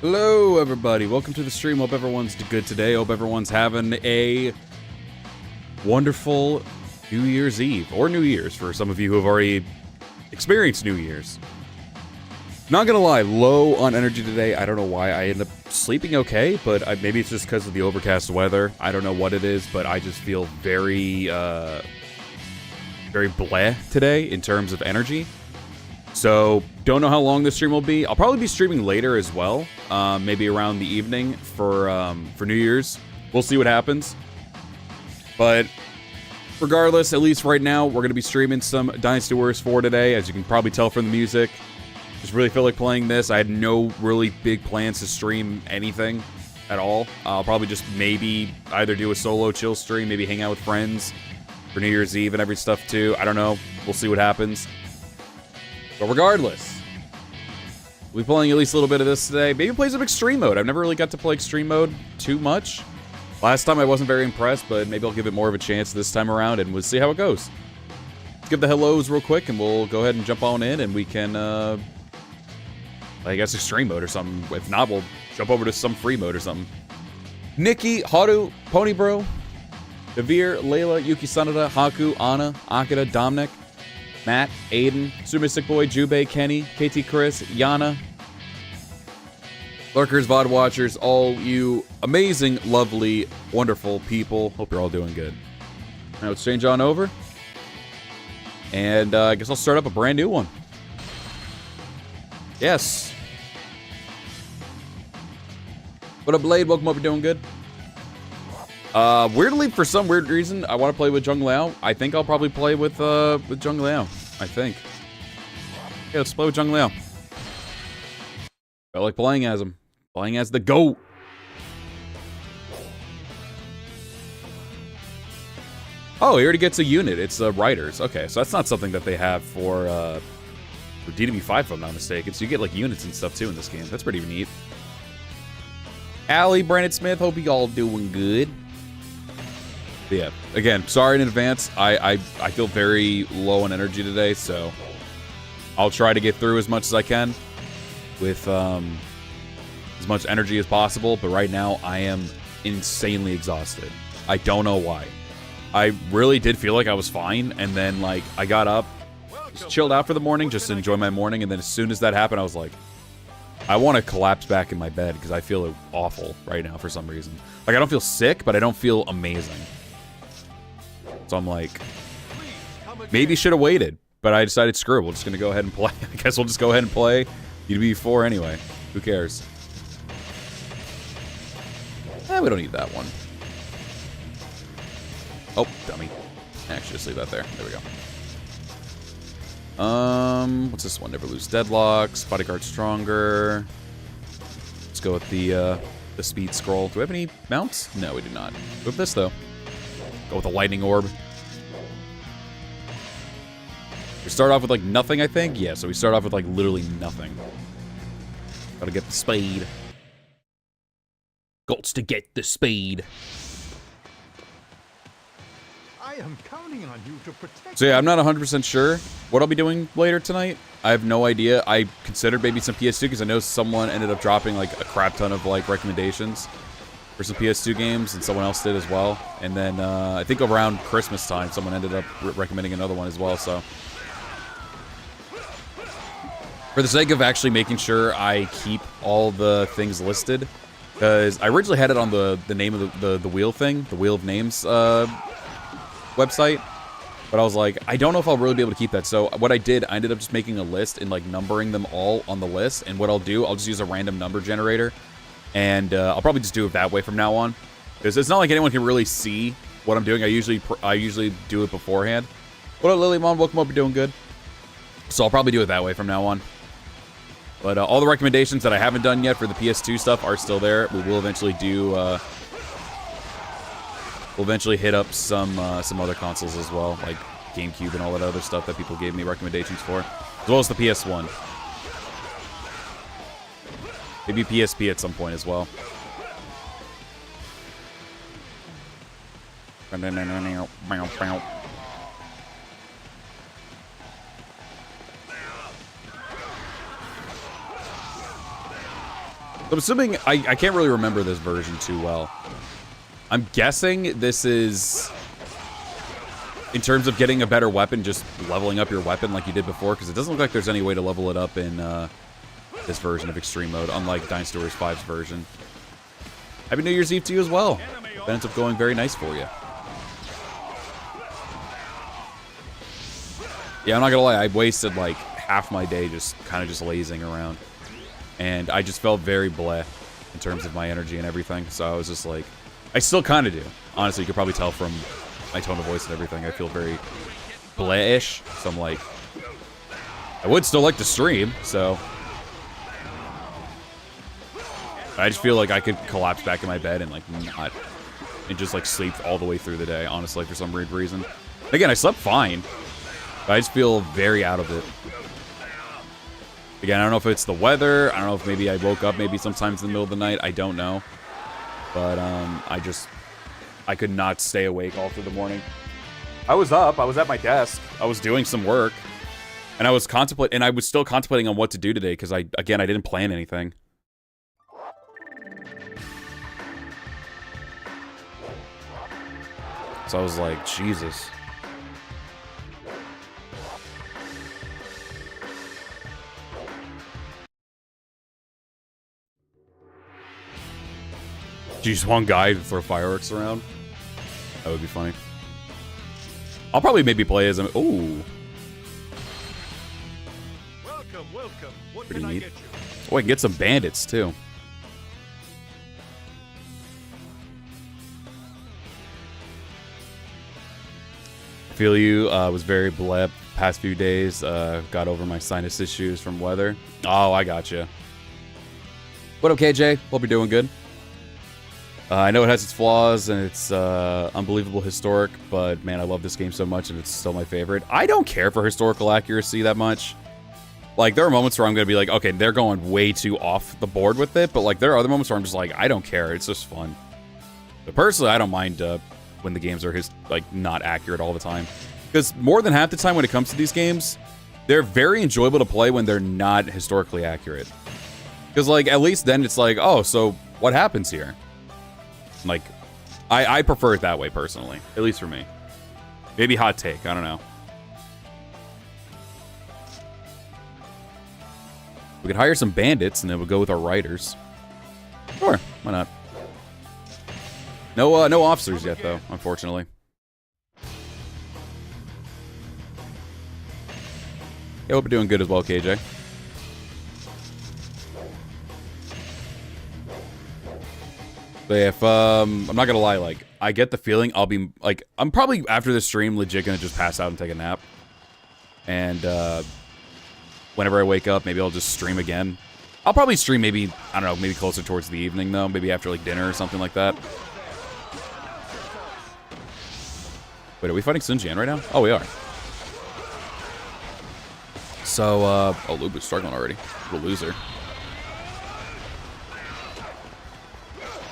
Hello, everybody. Welcome to the stream. Hope everyone's good today. Hope everyone's having a wonderful New Year's Eve, or New Year's for some of you who have already experienced New Year's. Not gonna lie, low on energy today. I don't know why. I end up sleeping okay, but maybe it's just because of the overcast weather. I don't know what it is, but I just feel very bleh today in terms of energy. So, don't know how long this stream will be. I'll probably be streaming later as well, maybe around the evening for New Year's. We'll see what happens. But regardless, at least right now, we're going to be streaming some Dynasty Warriors 4 today, as you can probably tell from the music. Just really feel like playing this. I had no really big plans to stream anything at all. I'll probably just maybe either do a solo chill stream, maybe hang out with friends for New Year's Eve and every stuff too. I don't know. We'll see what happens. But regardless, we'll be playing at least a little bit of this today. Maybe play some extreme mode. I've never really got to play extreme mode too much. Last time I wasn't very impressed, but maybe I'll give it more of a chance this time around, and we'll see how it goes. Let's give the hellos real quick, and we'll go ahead and jump on in, and we can, I guess, extreme mode or something. If not, we'll jump over to some free mode or something. Nikki, Haru, Pony Bro, Devere, Layla, Yuki Sanada, Haku, Anna, Akira, Dominic, Matt, Aiden, Super Mystic Boy, Jubei, Kenny, KT Chris, Yana, Lurkers, VOD watchers, all you amazing, lovely, wonderful people. Hope you're all doing good. Now let's change on over. And I guess I'll start up a brand new one. Yes. What up, Blade? Welcome up. You're doing good. Weirdly, for some weird reason, I want to play with Zheng Liao. I think I'll probably play with Zheng Liao. I think. Yeah, let's play with Zheng Liao. I like playing as him. Playing as the GOAT. Oh, he already gets a unit. It's Riders. Okay, so that's not something that they have for DW5, if I'm not mistaken. So you get, like, units and stuff, too, in this game. That's pretty neat. Allie, Brandon Smith, hope you all doing good. But yeah, again, sorry in advance. I feel very low on energy today, so I'll try to get through as much as I can with as much energy as possible. But right now, I am insanely exhausted. I don't know why. I really did feel like I was fine, and then like I got up, just chilled out for the morning, just to enjoy my morning, and then as soon as that happened, I was like, I want to collapse back in my bed because I feel awful right now for some reason. Like, I don't feel sick, but I don't feel amazing. So I'm like, maybe should have waited, but I decided, screw it, we're just going to go ahead and play. I guess we'll just go ahead and play DW4 anyway. Who cares? We don't need that one. Oh, dummy. Actually, just leave that there. There we go. What's this one? Never lose deadlocks. Bodyguard stronger. Let's go with the speed scroll. Do we have any mounts? No, we do not. We have this though. Go with the lightning orb. We start off with like nothing, I think. Yeah, so we start off with like literally nothing. Gotta get the speed. Gots to get the speed. I am counting on you to protect. So yeah, I'm not 100% sure what I'll be doing later tonight. I have no idea. I considered maybe some PS2 because I know someone ended up dropping like a crap ton of like recommendations for some PS2 games, and someone else did as well. And then I think around Christmas time, someone ended up recommending another one as well. So for the sake of actually making sure I keep all the things listed, because I originally had it on the name of the wheel thing, the Wheel of Names website, but I was like, I don't know if I'll really be able to keep that. So what I did, I ended up just making a list and like numbering them all on the list. And what I'll do, I'll just use a random number generator, and I'll probably just do it that way from now on, because it's not like anyone can really see what I'm doing. I usually do it beforehand. What up, Lily Mom? Welcome up. You're doing good. So I'll probably do it that way from now on. But all the recommendations that I haven't done yet for the PS2 stuff are still there. We will eventually do. We'll eventually hit up some other consoles as well, like GameCube and all that other stuff that people gave me recommendations for, as well as the PS1. Maybe PSP at some point as well. I'm assuming, I can't really remember this version too well. I'm guessing this is, in terms of getting a better weapon, just leveling up your weapon like you did before, because it doesn't look like there's any way to level it up in this version of Extreme Mode, unlike Dynasty Warriors 5's version. Happy New Year's Eve to you as well. It ends up going very nice for you. Yeah, I'm not gonna lie, I wasted like half my day just kind of just lazing around. And I just felt very bleh in terms of my energy and everything. So I was just like, I still kind of do. Honestly, you could probably tell from my tone of voice and everything. I feel very bleh-ish. So I'm like, I would still like to stream, so. I just feel like I could collapse back in my bed and like not, and just like sleep all the way through the day, honestly, for some weird reason. Again, I slept fine. I just feel very out of it. Again, I don't know if it's the weather. I don't know if maybe I woke up maybe sometimes in the middle of the night. I don't know. But I could not stay awake all through the morning. I was up. I was at my desk. I was doing some work. And I was still contemplating on what to do today because I didn't plan anything. So I was like, Jesus. Just one guy to throw fireworks around. That would be funny. I'll probably maybe play as a... Ooh. Welcome, welcome. What Pretty can I neat. get you? Oh, I can get some bandits, too. Feel you. Was very blep past few days. Got over my sinus issues from weather. Oh, I gotcha. What up, KJ? Hope you're doing good. I know it has its flaws and it's unbelievable historic, but man, I love this game so much and it's still my favorite. I don't care for historical accuracy that much. Like, there are moments where I'm going to be like, okay, they're going way too off the board with it, but like, there are other moments where I'm just like, I don't care. It's just fun. But personally, I don't mind when the games are not accurate all the time. Because more than half the time when it comes to these games, they're very enjoyable to play when they're not historically accurate. Because, like, at least then it's like, oh, so what happens here? Like, I prefer it that way, personally. At least for me. Maybe hot take. I don't know. We could hire some bandits, and then we'll go with our riders. Sure. Why not? No officers yet, though, unfortunately. Yeah, hope you're doing good as well, KJ. But if, I'm not gonna lie, like, I get the feeling I'll be, like, I'm probably, after this stream, legit gonna just pass out and take a nap. And, whenever I wake up, maybe I'll just stream again. I'll probably stream maybe, I don't know, maybe closer towards the evening, though. Maybe after, like, dinner or something like that. Wait, are we fighting Sun Jian right now? Oh, we are. So, oh, Lube is struggling already. What a loser.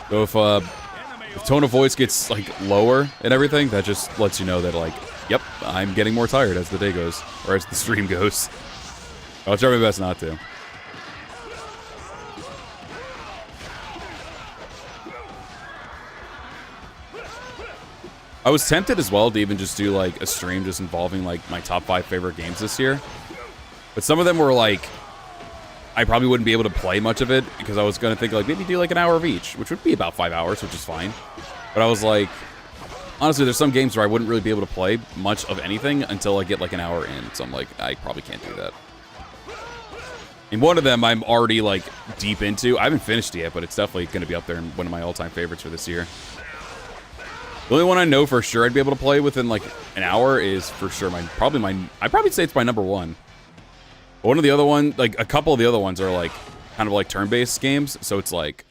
So if tone of voice gets, like, lower and everything, that just lets you know that, like, yep, I'm getting more tired as the day goes, or as the stream goes. I'll try my best not to. I was tempted as well to even just do, like, a stream just involving, like, my top 5 favorite games this year. But some of them were, like, I probably wouldn't be able to play much of it because I was going to think, like, maybe do, like, an hour of each, which would be about 5 hours, which is fine. But I was like, honestly, there's some games where I wouldn't really be able to play much of anything until I get, like, an hour in. So I'm like, I probably can't do that. And one of them I'm already, like, deep into. I haven't finished it yet, but it's definitely going to be up there in one of my all-time favorites for this year. The only one I know for sure I'd be able to play within, like, an hour is for sure I'd probably say it's my number one. One of the other one, like, a couple of the other ones are, like, kind of like turn-based games, so it's like,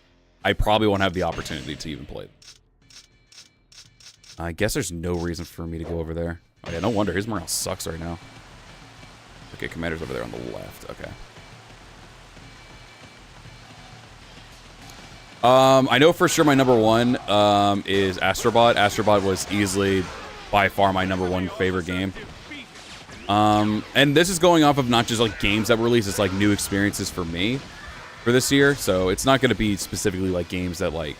I probably won't have the opportunity to even play them. I guess there's no reason for me to go over there. Oh, yeah, no wonder. His morale sucks right now. Okay, Commander's over there on the left. Okay. I know for sure my number one is Astrobot. Astrobot was easily, by far, my number one favorite game. And this is going off of not just, like, games that were released, it's, like, new experiences for me. for this year, so it's not going to be specifically like games that like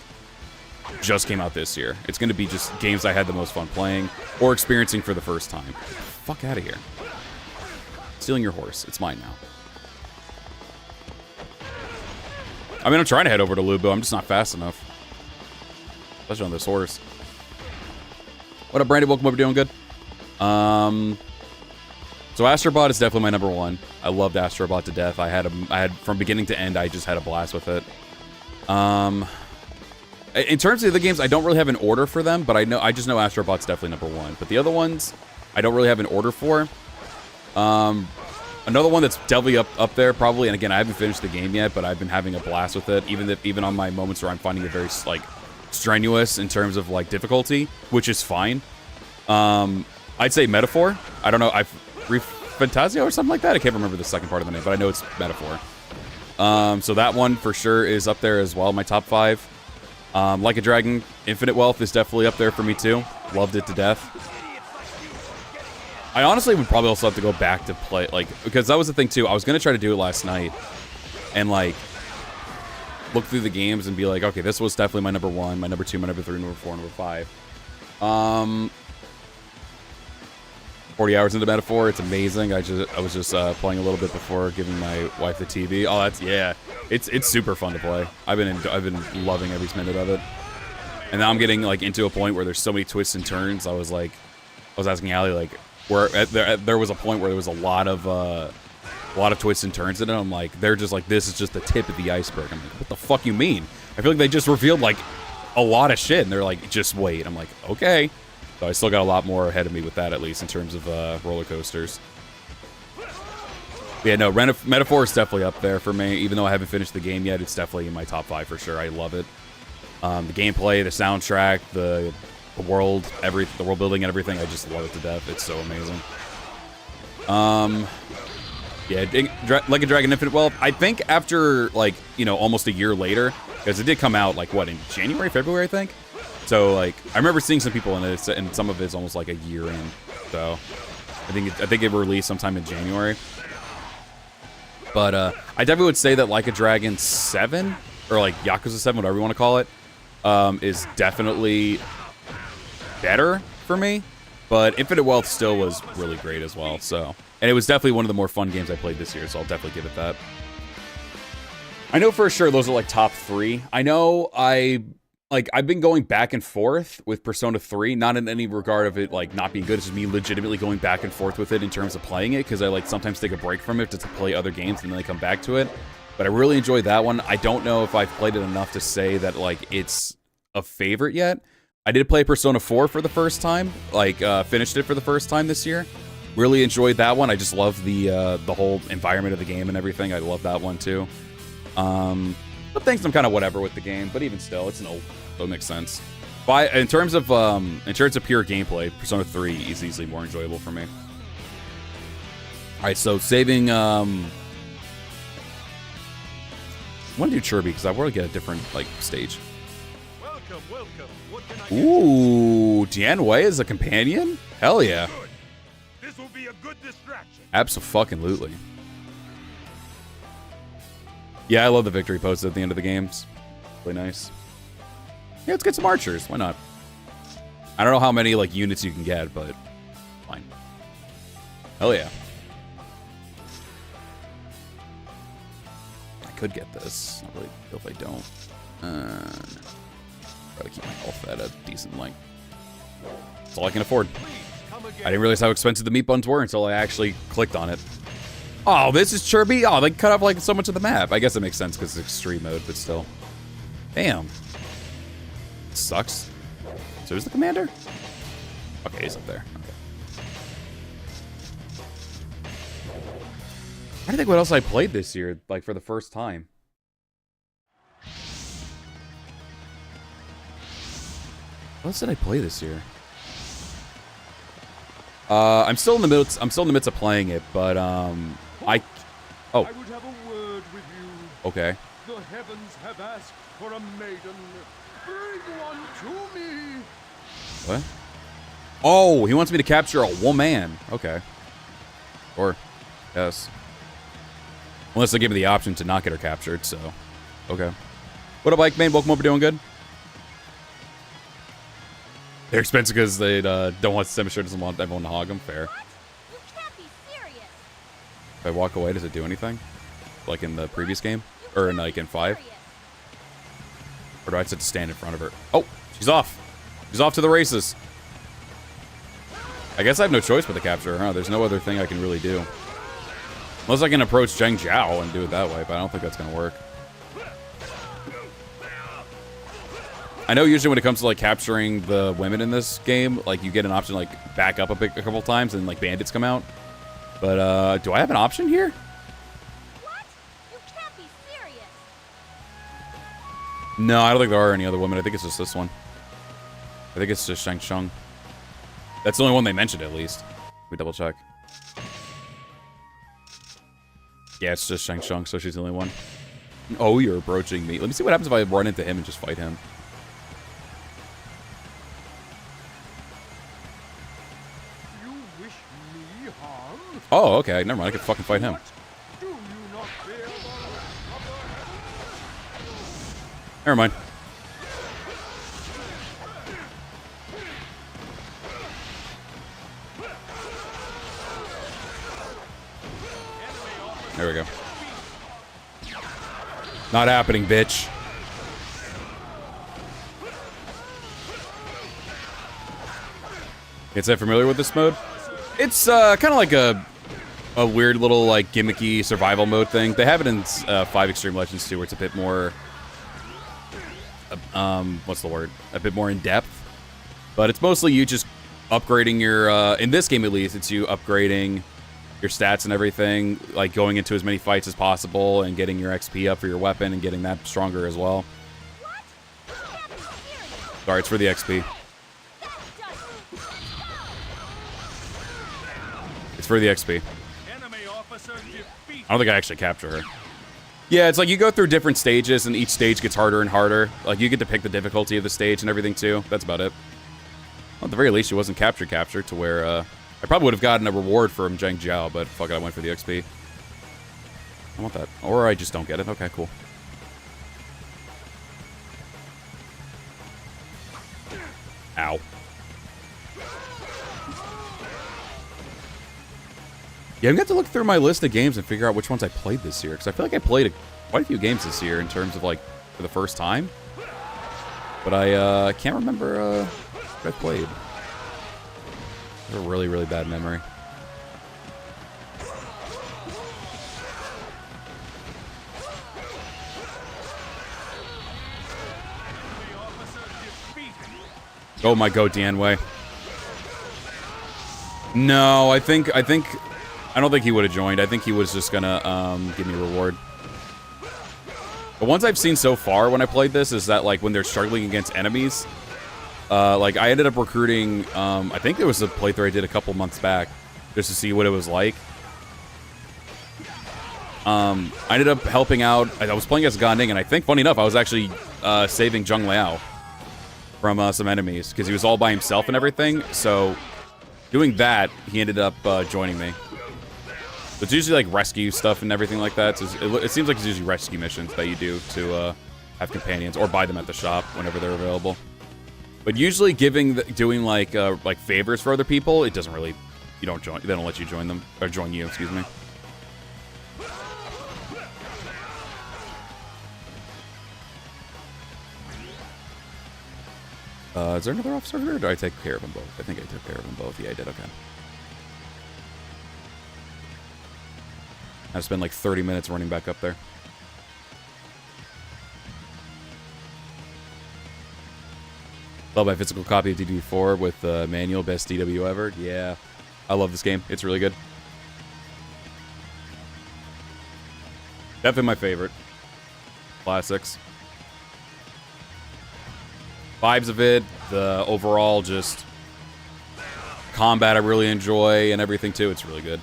just came out this year. It's going to be just games I had the most fun playing or experiencing for the first time. Fuck out of here. Stealing your horse. It's mine now. I mean, I'm trying to head over to Lubu. I'm just not fast enough. Especially on this horse. What up, Brandon? Welcome over. Doing good? So Astrobot is definitely my number one. I loved Astrobot to death. I had from beginning to end, I just had a blast with it. In terms of the games, I don't really have an order for them, but I just know Astrobot's definitely number one. But the other ones, I don't really have an order for. Another one that's definitely up there, probably, and again, I haven't finished the game yet, but I've been having a blast with it, even on my moments where I'm finding it very, like, strenuous in terms of, like, difficulty, which is fine. I'd say Metaphor. I don't know, Fantasio or something like that? I can't remember the second part of the name, but I know it's Metaphor. So that one, for sure, is up there as well, my top 5. Like a Dragon, Infinite Wealth is definitely up there for me, too. Loved it to death. I honestly would probably also have to go back to play, like, because that was the thing, too. I was going to try to do it last night and, like, look through the games and be like, okay, this was definitely my number 1, my number 2, my number 3, number 4, number 5. 40 hours into Metaphor, it's amazing. I was just playing a little bit before giving my wife the TV. Oh, it's super fun to play. I've been loving every minute of it. And now I'm getting like into a point where there's so many twists and turns. I was asking Allie like, where there was a point where there was a lot of twists and turns in it. I'm like, they're just like, this is just the tip of the iceberg. I'm like, what the fuck you mean? I feel like they just revealed like a lot of shit, and they're like, just wait. I'm like, okay. So I still got a lot more ahead of me with that, at least in terms of roller coasters. Yeah, no, Metaphor is definitely up there for me. Even though I haven't finished the game yet, it's definitely in my top 5 for sure. I love it. The gameplay, the soundtrack, the world, the world building and everything, I just love it to death. It's so amazing. Yeah, Like a Dragon Infinite Wealth. I think after, like, you know, almost a year later, because it did come out, like, what, in January, February, I think? So, like, I remember seeing some people in it, and some of it's almost like a year in. So, I think it released sometime in January. But I definitely would say that Like a Dragon 7, or like Yakuza 7, whatever you want to call it, is definitely better for me. But Infinite Wealth still was really great as well. So, and it was definitely one of the more fun games I played this year. So I'll definitely give it that. I know for sure those are like top 3. I know I've been going back and forth with Persona 3, not in any regard of it, like, not being good. It's just me legitimately going back and forth with it in terms of playing it, because I, like, sometimes take a break from it to play other games, and then I come back to it. But I really enjoyed that one. I don't know if I've played it enough to say that, like, it's a favorite yet. I did play Persona 4 for the first time, like, finished it for the first time this year. Really enjoyed that one. I just love the whole environment of the game and everything. I love that one, too. But things I'm kind of whatever with the game, but even still, it's an old, so it makes sense. But in terms of pure gameplay, Persona 3 is easily more enjoyable for me. All right, so saving. I want to do Chirby because I want to get a different like stage. Welcome, welcome. What can I Ooh, Tianwei is a companion? Hell yeah! Good. This will be a good distraction. Abso-fucking-lutely. Yeah, I love the victory pose at the end of the games. Really nice. Yeah, let's get some archers. Why not? I don't know how many like units you can get, but fine. Hell yeah. I could get this. I really feel if I don't. Try to keep my health at a decent length. That's all I can afford. I didn't realize how expensive the meat buns were until I actually clicked on it. Oh, this is Chirby? Oh, they cut off like so much of the map. I guess it makes sense because it's extreme mode, but still. Damn. It sucks. So who's the commander? Okay, he's up there. Okay. I don't think what else I played this year, like for the first time. What else did I play this year? I'm still in the midst of playing it, but Oh. I would have a word with you. Okay. The heavens have asked for a maiden. Bring one to me. What? Oh, he wants me to capture a woman. Okay. Or, yes. Unless they give me the option to not get her captured, so. Okay. What up, Ike Man? Welcome over, doing good? They're expensive because they don't want Semi-Sure doesn't want everyone to hog them. Fair. What? You can't be serious. If I walk away, does it do anything? Like in the previous game? Or in, like in 5? Or do I just have to stand in front of her? Oh, she's off. She's off to the races. I guess I have no choice but to capture her, huh? There's no other thing I can really do. Unless I can approach Zheng Zhao and do it that way, but I don't think that's going to work. I know usually when it comes to like capturing the women in this game, like you get an option to like back up a couple times and like bandits come out. But do I have an option here? What? You can't be serious. No, I don't think there are any other women. I think it's just this one. I think it's just Shang Tsung. That's the only one they mentioned at least. Let me double check. Yeah, it's just Shang Tsung, so she's the only one. Oh, you're approaching me. Let me see what happens if I run into him and just fight him. You wish me harm? Oh, okay. Never mind. I could fucking fight him. What? Do you not fear the Never mind. There we go. Not happening, bitch. Is that familiar with this mode? It's kind of like a weird little like gimmicky survival mode thing. They have it in 5 Extreme Legends too, where it's a bit more what's the word? A bit more in depth. But it's mostly you just upgrading your in this game at least, it's you upgrading your stats and everything, like going into as many fights as possible and getting your XP up for your weapon and getting that stronger as well. Sorry, it's for the XP. It's for the XP. I don't think I actually capture her. Yeah, it's like you go through different stages and each stage gets harder and harder. Like you get to pick the difficulty of the stage and everything too. That's about it. Well, at the very least, she wasn't capture to where I probably would have gotten a reward from Zheng Zhao, but fuck it, I went for the XP. I want that. Or I just don't get it. Okay, cool. Ow. Yeah, I'm going to have to look through my list of games and figure out which ones I played this year, because I feel like I played quite a few games this year in terms of, like, for the first time. But I can't remember what I played. I have a really, really bad memory. Oh my god, Dianwei. No, I don't think he would have joined. I think he was just gonna give me a reward. The ones I've seen so far when I played this is that like when they're struggling against enemies, like I ended up recruiting, I think there was a playthrough I did a couple months back just to see what it was like. I ended up helping out. I was playing as Gan Ning, and I think, funny enough, I was actually saving Zheng Liao from some enemies because he was all by himself and everything. So doing that, he ended up joining me. So it's usually like rescue stuff and everything like that. So it seems like it's usually rescue missions that you do to have companions or buy them at the shop whenever they're available. But usually doing like favors for other people, it doesn't really, they don't let you join them, or join you, excuse me. Is there another officer here, or did I take care of them both? I think I took care of them both. Yeah, I did, okay. I spent like 30 minutes running back up there. Love my physical copy of DD4 with manual, best DW ever. Yeah, I love this game. It's really good. Definitely my favorite. Classics. Vibes of it, the overall just combat I really enjoy and everything too. It's really good.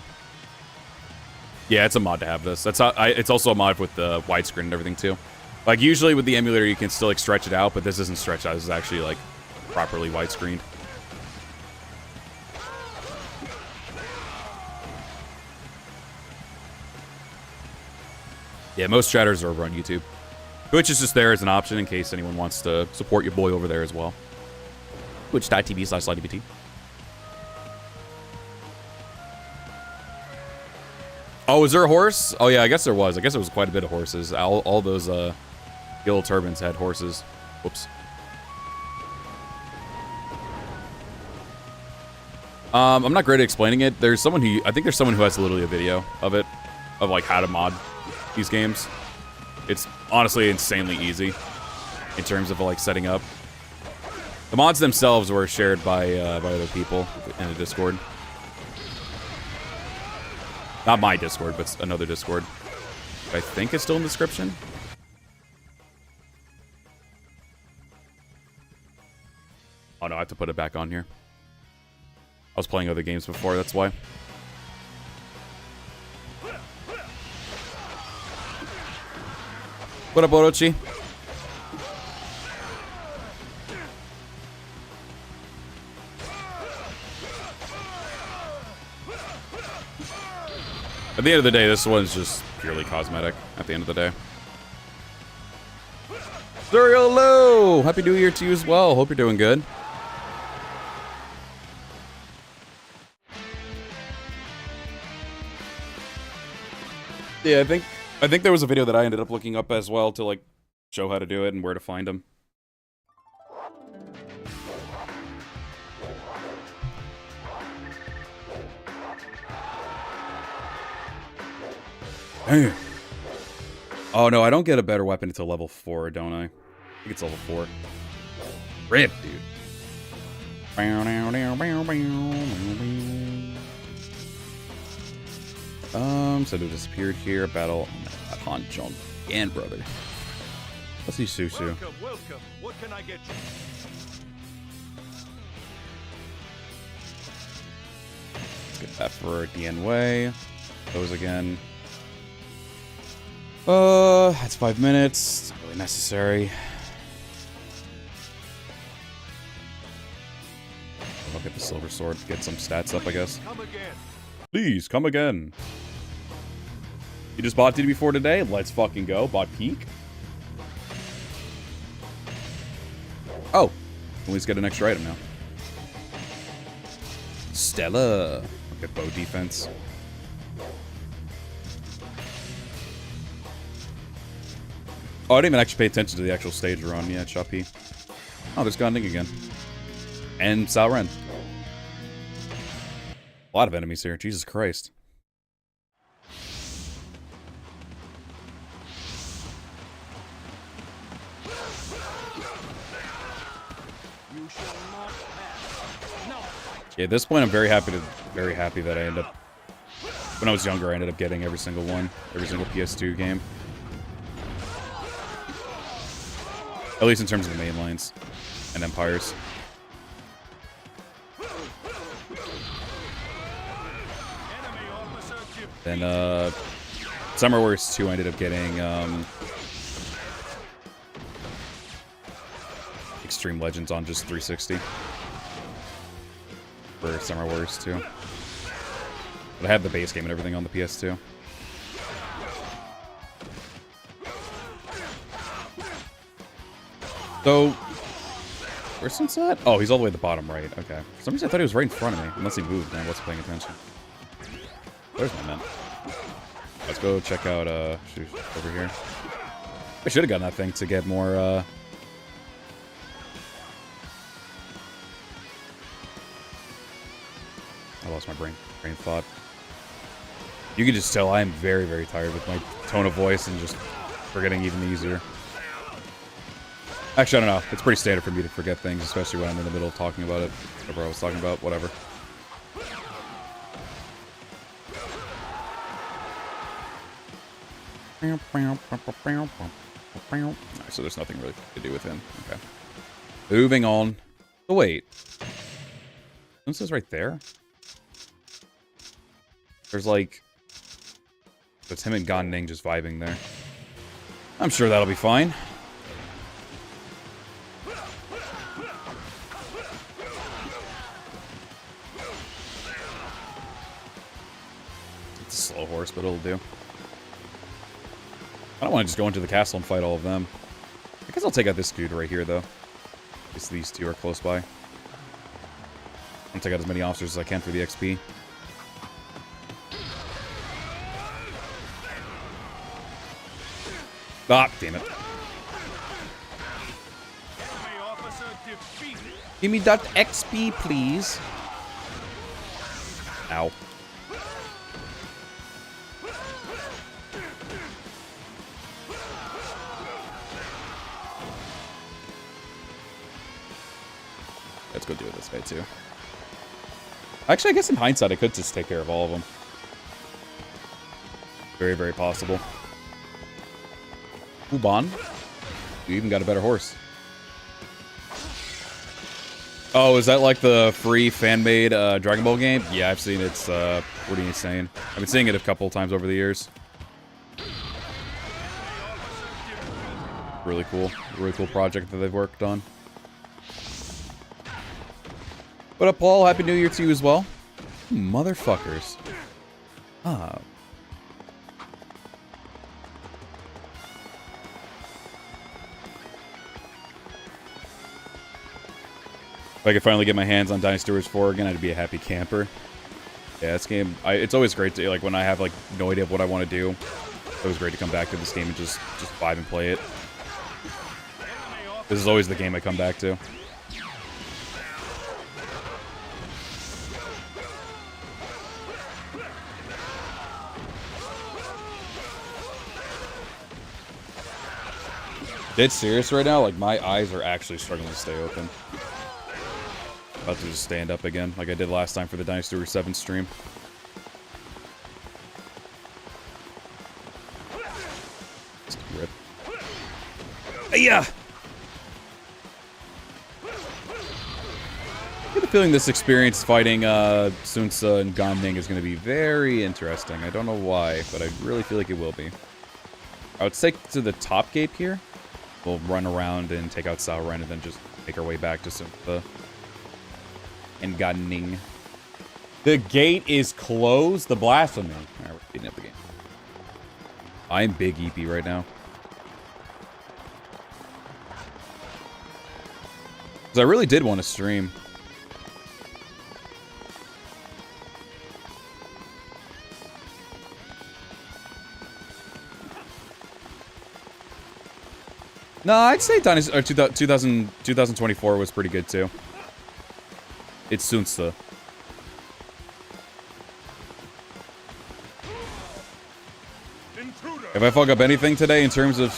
Yeah, it's a mod to have this. That's how it's also a mod with the widescreen and everything too. Like usually with the emulator you can still like stretch it out, but this isn't stretched out. This is actually like properly widescreened. Yeah, most chatters are over on YouTube. Twitch is just there as an option in case anyone wants to support your boy over there as well. Twitch.tv/LightyTheNube. Oh, is there a horse? Oh, yeah, I guess there was. I guess there was quite a bit of horses. All those yellow turbans had horses. Whoops. I'm not great at explaining it. There's someone who... I think there's someone who has literally a video of it. Of, like, how to mod these games. It's honestly insanely easy. In terms of, like, setting up. The mods themselves were shared by other people in the Discord. Not my Discord, but another Discord. I think it's still in the description. Oh no, I have to put it back on here. I was playing other games before, that's why. What up, Orochi? At the end of the day, this one's just purely cosmetic at the end of the day. Serial hello! Happy New Year to you as well. Hope you're doing good. Yeah, I think there was a video that I ended up looking up as well to like show how to do it and where to find them. Damn. Oh no, I don't get a better weapon until level 4, don't I? I think it's level 4. Rip, dude. So they disappeared here. Battle on John and brother. Let's see Susu. Welcome, welcome. What can I get you? Let's get that for DN Way. Those again. That's 5 minutes. Not really necessary. I'll get the silver sword. Get some stats up, I guess. Come again. Please, come again. You just bought DD4 today? Let's fucking go. Bought Peak? Oh. At least get an extra item now. Stella. Look at bow defense. Oh, I didn't even actually pay attention to the actual stage we're on. Yeah, Choppy. Oh, there's Gonding again. And Sao Ren. A lot of enemies here. Jesus Christ. Yeah, at this point I'm very happy that I end up, when I was younger, I ended up getting every single one, every single PS2 game. At least in terms of the main lines and empires. Then Summer Wars 2 I ended up getting Extreme Legends on just 360 for Summer Wars 2. But I had the base game and everything on the PS2. So, where's Sunset? Oh, he's all the way at the bottom right. Okay. For some reason I thought he was right in front of me. Unless he moved and I wasn't paying attention. There's my man. Let's go check out, shoot, over here. I should have gotten that thing to get more, I lost my brain thought. You can just tell I am very, very tired with my tone of voice and just forgetting even easier. Actually, I don't know. It's pretty standard for me to forget things, especially when I'm in the middle of talking about it. Whatever I was talking about, whatever. Alright, so there's nothing really to do with him. Okay. Moving on. Oh, wait. This is right there? There's like... It's him and Gan Ning just vibing there. I'm sure that'll be fine. It's a slow horse, but it'll do. I don't want to just go into the castle and fight all of them. I guess I'll take out this dude right here, though. At least these two are close by. I'll take out as many officers as I can for the XP. Ah, damn it. Give me that XP, please. Ow. Let's go do it this guy, too. Actually, I guess in hindsight, I could just take care of all of them. Very, very possible. Uban. You even got a better horse. Oh, is that like the free fan-made Dragon Ball game? Yeah, I've seen it. It's pretty insane. I've been seeing it a couple of times over the years. Really cool. Really cool project that they've worked on. What up, Paul? Happy New Year to you as well. Motherfuckers. Ah. If I could finally get my hands on Dynasty Warriors 4 again, I'd be a happy camper. Yeah, this game, it's always great to, like, when I have, like, no idea of what I want to do. It's always great to come back to this game and just vibe and play it. This is always the game I come back to. Dead serious right now? Like, my eyes are actually struggling to stay open. About to just stand up again, like I did last time for the Dynasty Warriors 7 stream. Just rip. Yeah. I get the feeling this experience fighting Sunsa and Gamning is going to be very interesting. I don't know why, but I really feel like it will be. I would take to the top gate here. We'll run around and take out Sauron and then just make our way back to Sunsa and Gamning. The gate is closed? The blasphemy. Alright, we're beating up the game. I'm big EP right now. Because I really did want to stream. No, I'd say Dynasty, or 2024 was pretty good too. It's Sunsa. If I fuck up anything today in terms of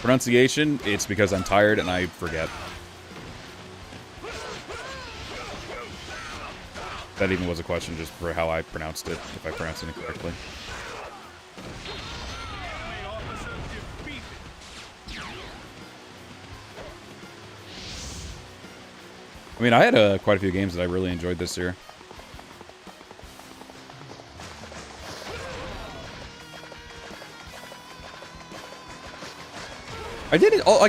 pronunciation, it's because I'm tired and I forget. That even was a question just for how I pronounced it, if I pronounced it incorrectly. I mean, I had quite a few games that I really enjoyed this year. I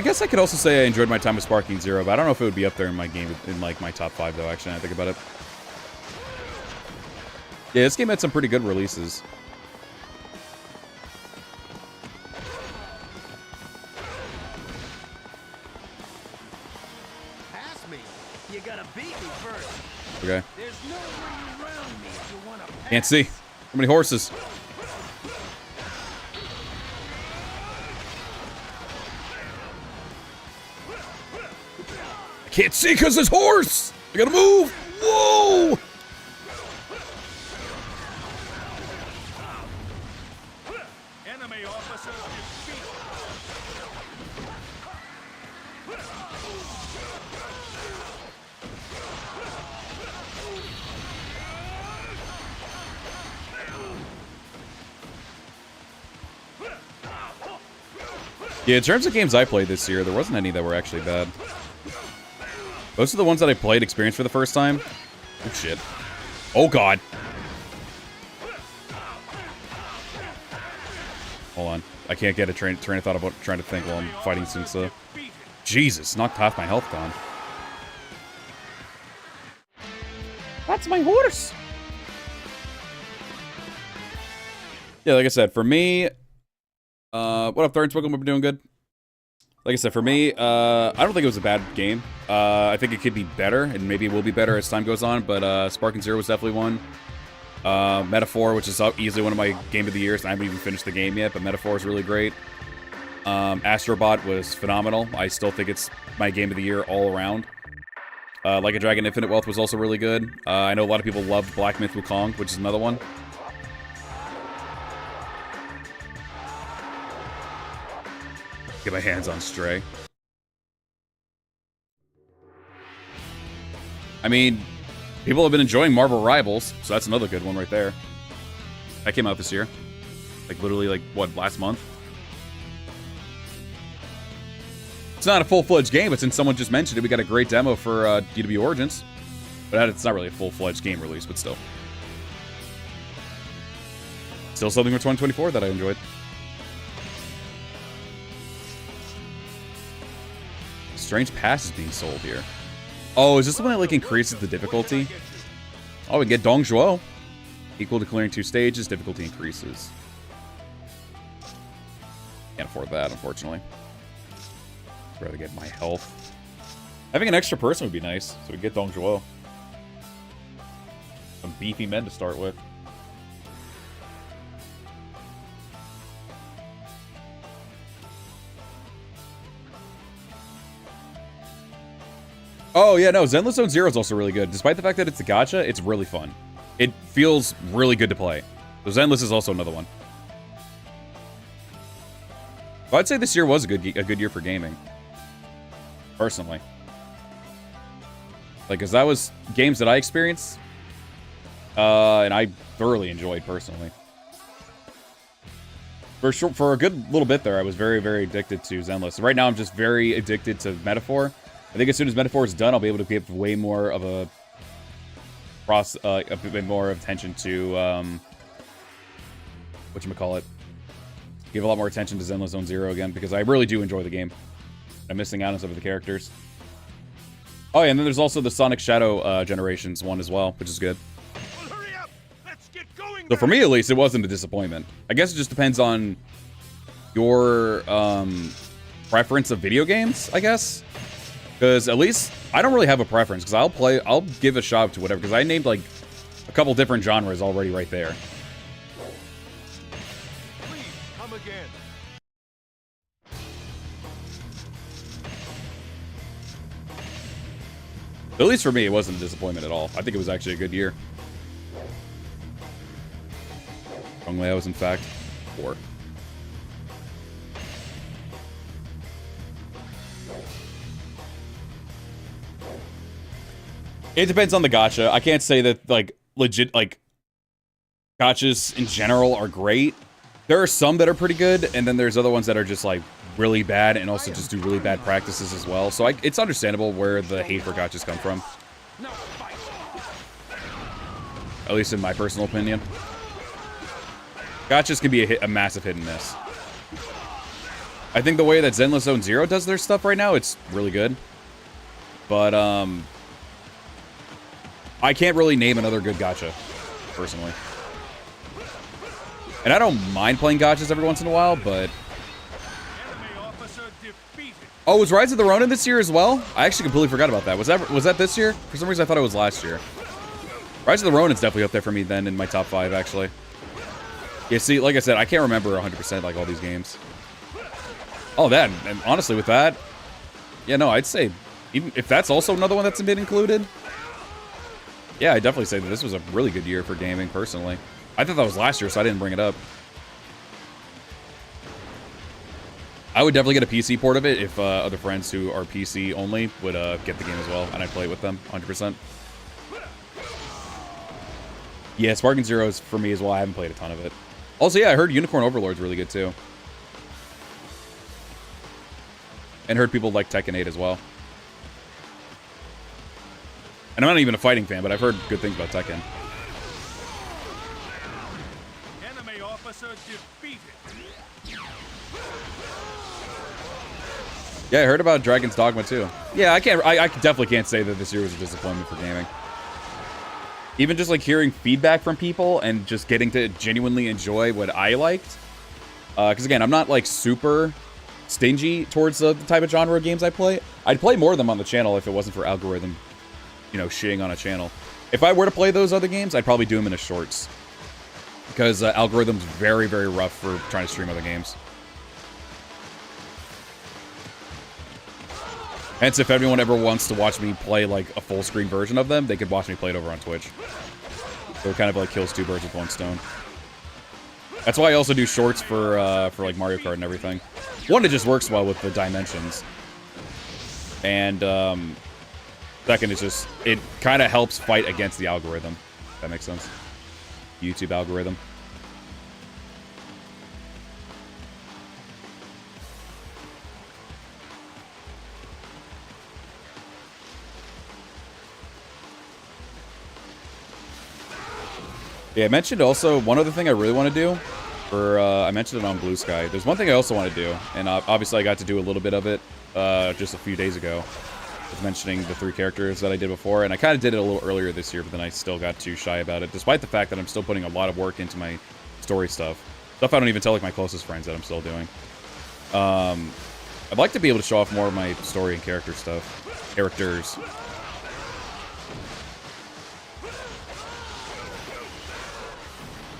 guess I could also say I enjoyed my time with Sparking Zero, but I don't know if it would be up there in my game, in like my top 5 though, actually, now I think about it. Yeah, this game had some pretty good releases. You gotta beat me first. Okay. There's no way around me if you wanna pass. Can't see. How many horses? I can't see because there's horse! I gotta move! Whoa! Enemy officer defeated. Yeah, in terms of games I played this year, there wasn't any that were actually bad. Most of the ones that I played experienced for the first time. Oh, shit. Oh, God. Hold on. I can't get a train of thought about trying to think while I'm fighting Sunsa. Jesus, knocked half my health gone. That's my horse! Yeah, like I said, for me, What up, Thorns? Welcome. We're doing good. Like I said, for me, I don't think it was a bad game. I think it could be better, and maybe it will be better as time goes on, but Sparking Zero was definitely one. Metaphor, which is easily one of my game of the years, and I haven't even finished the game yet, but Metaphor is really great. Astrobot was phenomenal. I still think it's my game of the year all around. Like a Dragon Infinite Wealth was also really good. I know a lot of people loved Black Myth Wukong, which is another one. Get my hands on Stray. I mean, people have been enjoying Marvel Rivals, so that's another good one right there. That came out this year. Like, literally, like, what, last month? It's not a full-fledged game, but since someone just mentioned it, we got a great demo for DW Origins. But it's not really a full-fledged game release, but still. Still something for 2024 that I enjoyed. Strange Pass is being sold here. Oh, is this the one that, like, increases the difficulty? Oh, we get Dong Zhuo. Equal to clearing 2 stages, difficulty increases. Can't afford that, unfortunately. I'd rather get my health. Having an extra person would be nice, so we get Dong Zhuo. Some beefy men to start with. Oh, yeah, no, Zenless Zone Zero is also really good. Despite the fact that it's a gacha, it's really fun. It feels really good to play. So Zenless is also another one. But I'd say this year was a good year for gaming. Personally. Like, because that was games that I experienced. And I thoroughly enjoyed, personally. For a good little bit there, I was very, very addicted to Zenless. Right now, I'm just very addicted to Metaphor. I think as soon as Metaphor is done, I'll be able to give way more of a bit more of attention to whatchamacallit. Give a lot more attention to Zenless Zone Zero again, because I really do enjoy the game. I'm missing out on some of the characters. Oh yeah, and then there's also the Sonic Shadow Generations one as well, which is good. Well, hurry up. Let's get going. So for me, at least, it wasn't a disappointment. I guess it just depends on your preference of video games, I guess. Because at least, I don't really have a preference, because I'll give a shot to whatever, because I named, like, a couple different genres already right there. Please come again. At least for me, it wasn't a disappointment at all. I think it was actually a good year. Wrong way, I was in fact 4. It depends on the gacha. I can't say that, like, legit, like, gachas in general are great. There are some that are pretty good, and then there's other ones that are just, like, really bad and also just do really bad practices as well. So it's understandable where the hate for gachas come from. At least in my personal opinion. Gachas can be a massive hit and miss. I think the way that Zenless Zone Zero does their stuff right now, it's really good. But, I can't really name another good gacha, personally. And I don't mind playing gachas every once in a while, but... Oh, was Rise of the Ronin this year as well? I actually completely forgot about that. Was that this year? For some reason, I thought it was last year. Rise of the Ronin's definitely up there for me then in my top 5, actually. Yeah, see, like I said, I can't remember 100% like all these games. Oh, that, and honestly, with that... Yeah, no, I'd say... Even if that's also another one that's been included... Yeah, I definitely say that this was a really good year for gaming, personally. I thought that was last year, so I didn't bring it up. I would definitely get a PC port of it if other friends who are PC only would get the game as well, and I'd play it with them, 100%. Yeah, Sparking Zero is for me as well. I haven't played a ton of it. Also, yeah, I heard Unicorn Overlord's really good, too. And heard people like Tekken 8 as well. And I'm not even a fighting fan, but I've heard good things about Tekken. Enemy officer defeated. Yeah, I heard about Dragon's Dogma too. Yeah, I definitely can't say that this year was a disappointment for gaming. Even just like hearing feedback from people and just getting to genuinely enjoy what I liked, Because again, I'm not like super stingy towards the type of genre of games I play. I'd play more of them on the channel if it wasn't for algorithm, you know, shitting on a channel. If I were to play those other games, I'd probably do them in a shorts. Because algorithm's very, very rough for trying to stream other games. Hence, if anyone ever wants to watch me play like a full screen version of them, they could watch me play it over on Twitch. So it kind of like kills two birds with one stone. That's why I also do shorts for like Mario Kart and everything. One, it just works well with the dimensions. And second, it's just, it kind of helps fight against the algorithm. If that makes sense. YouTube algorithm. Yeah, I mentioned also one other thing I really want to do. I mentioned it on Blue Sky. There's one thing I also want to do, and obviously I got to do a little bit of it just a few days ago. I was mentioning the 3 characters that I did before, and I kind of did it a little earlier this year, but then I still got too shy about it, despite the fact that I'm still putting a lot of work into my story stuff. Stuff I don't even tell like my closest friends that I'm still doing. I'd like to be able to show off more of my story and character stuff. Characters.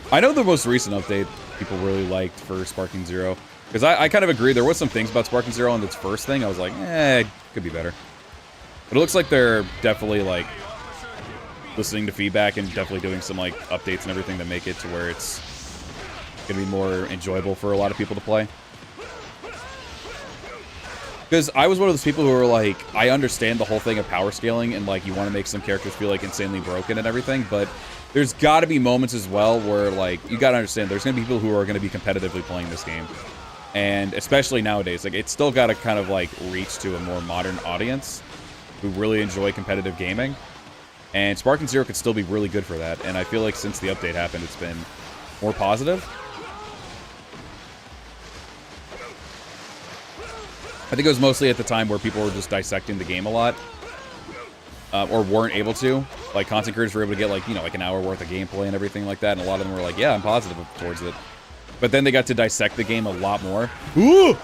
I know the most recent update people really liked for Sparking Zero. Because I kind of agree, there was some things about Sparking Zero on its first thing. I was like, it could be better. But it looks like they're definitely, like, listening to feedback and definitely doing some, like, updates and everything that make it to where it's going to be more enjoyable for a lot of people to play. Because I was one of those people who were like, I understand the whole thing of power scaling and, like, you want to make some characters feel, like, insanely broken and everything, but there's got to be moments as well where, like, you got to understand there's going to be people who are going to be competitively playing this game. And especially nowadays, like, it's still got to kind of, like, reach to a more modern audience who really enjoy competitive gaming. And Sparking Zero could still be really good for that. And I feel like since the update happened, it's been more positive. I think it was mostly at the time where people were just dissecting the game a lot. Or weren't able to. Like, content creators were able to get, like, you know, like an hour worth of gameplay and everything like that. And a lot of them were like, yeah, I'm positive towards it. But then they got to dissect the game a lot more. Ooh!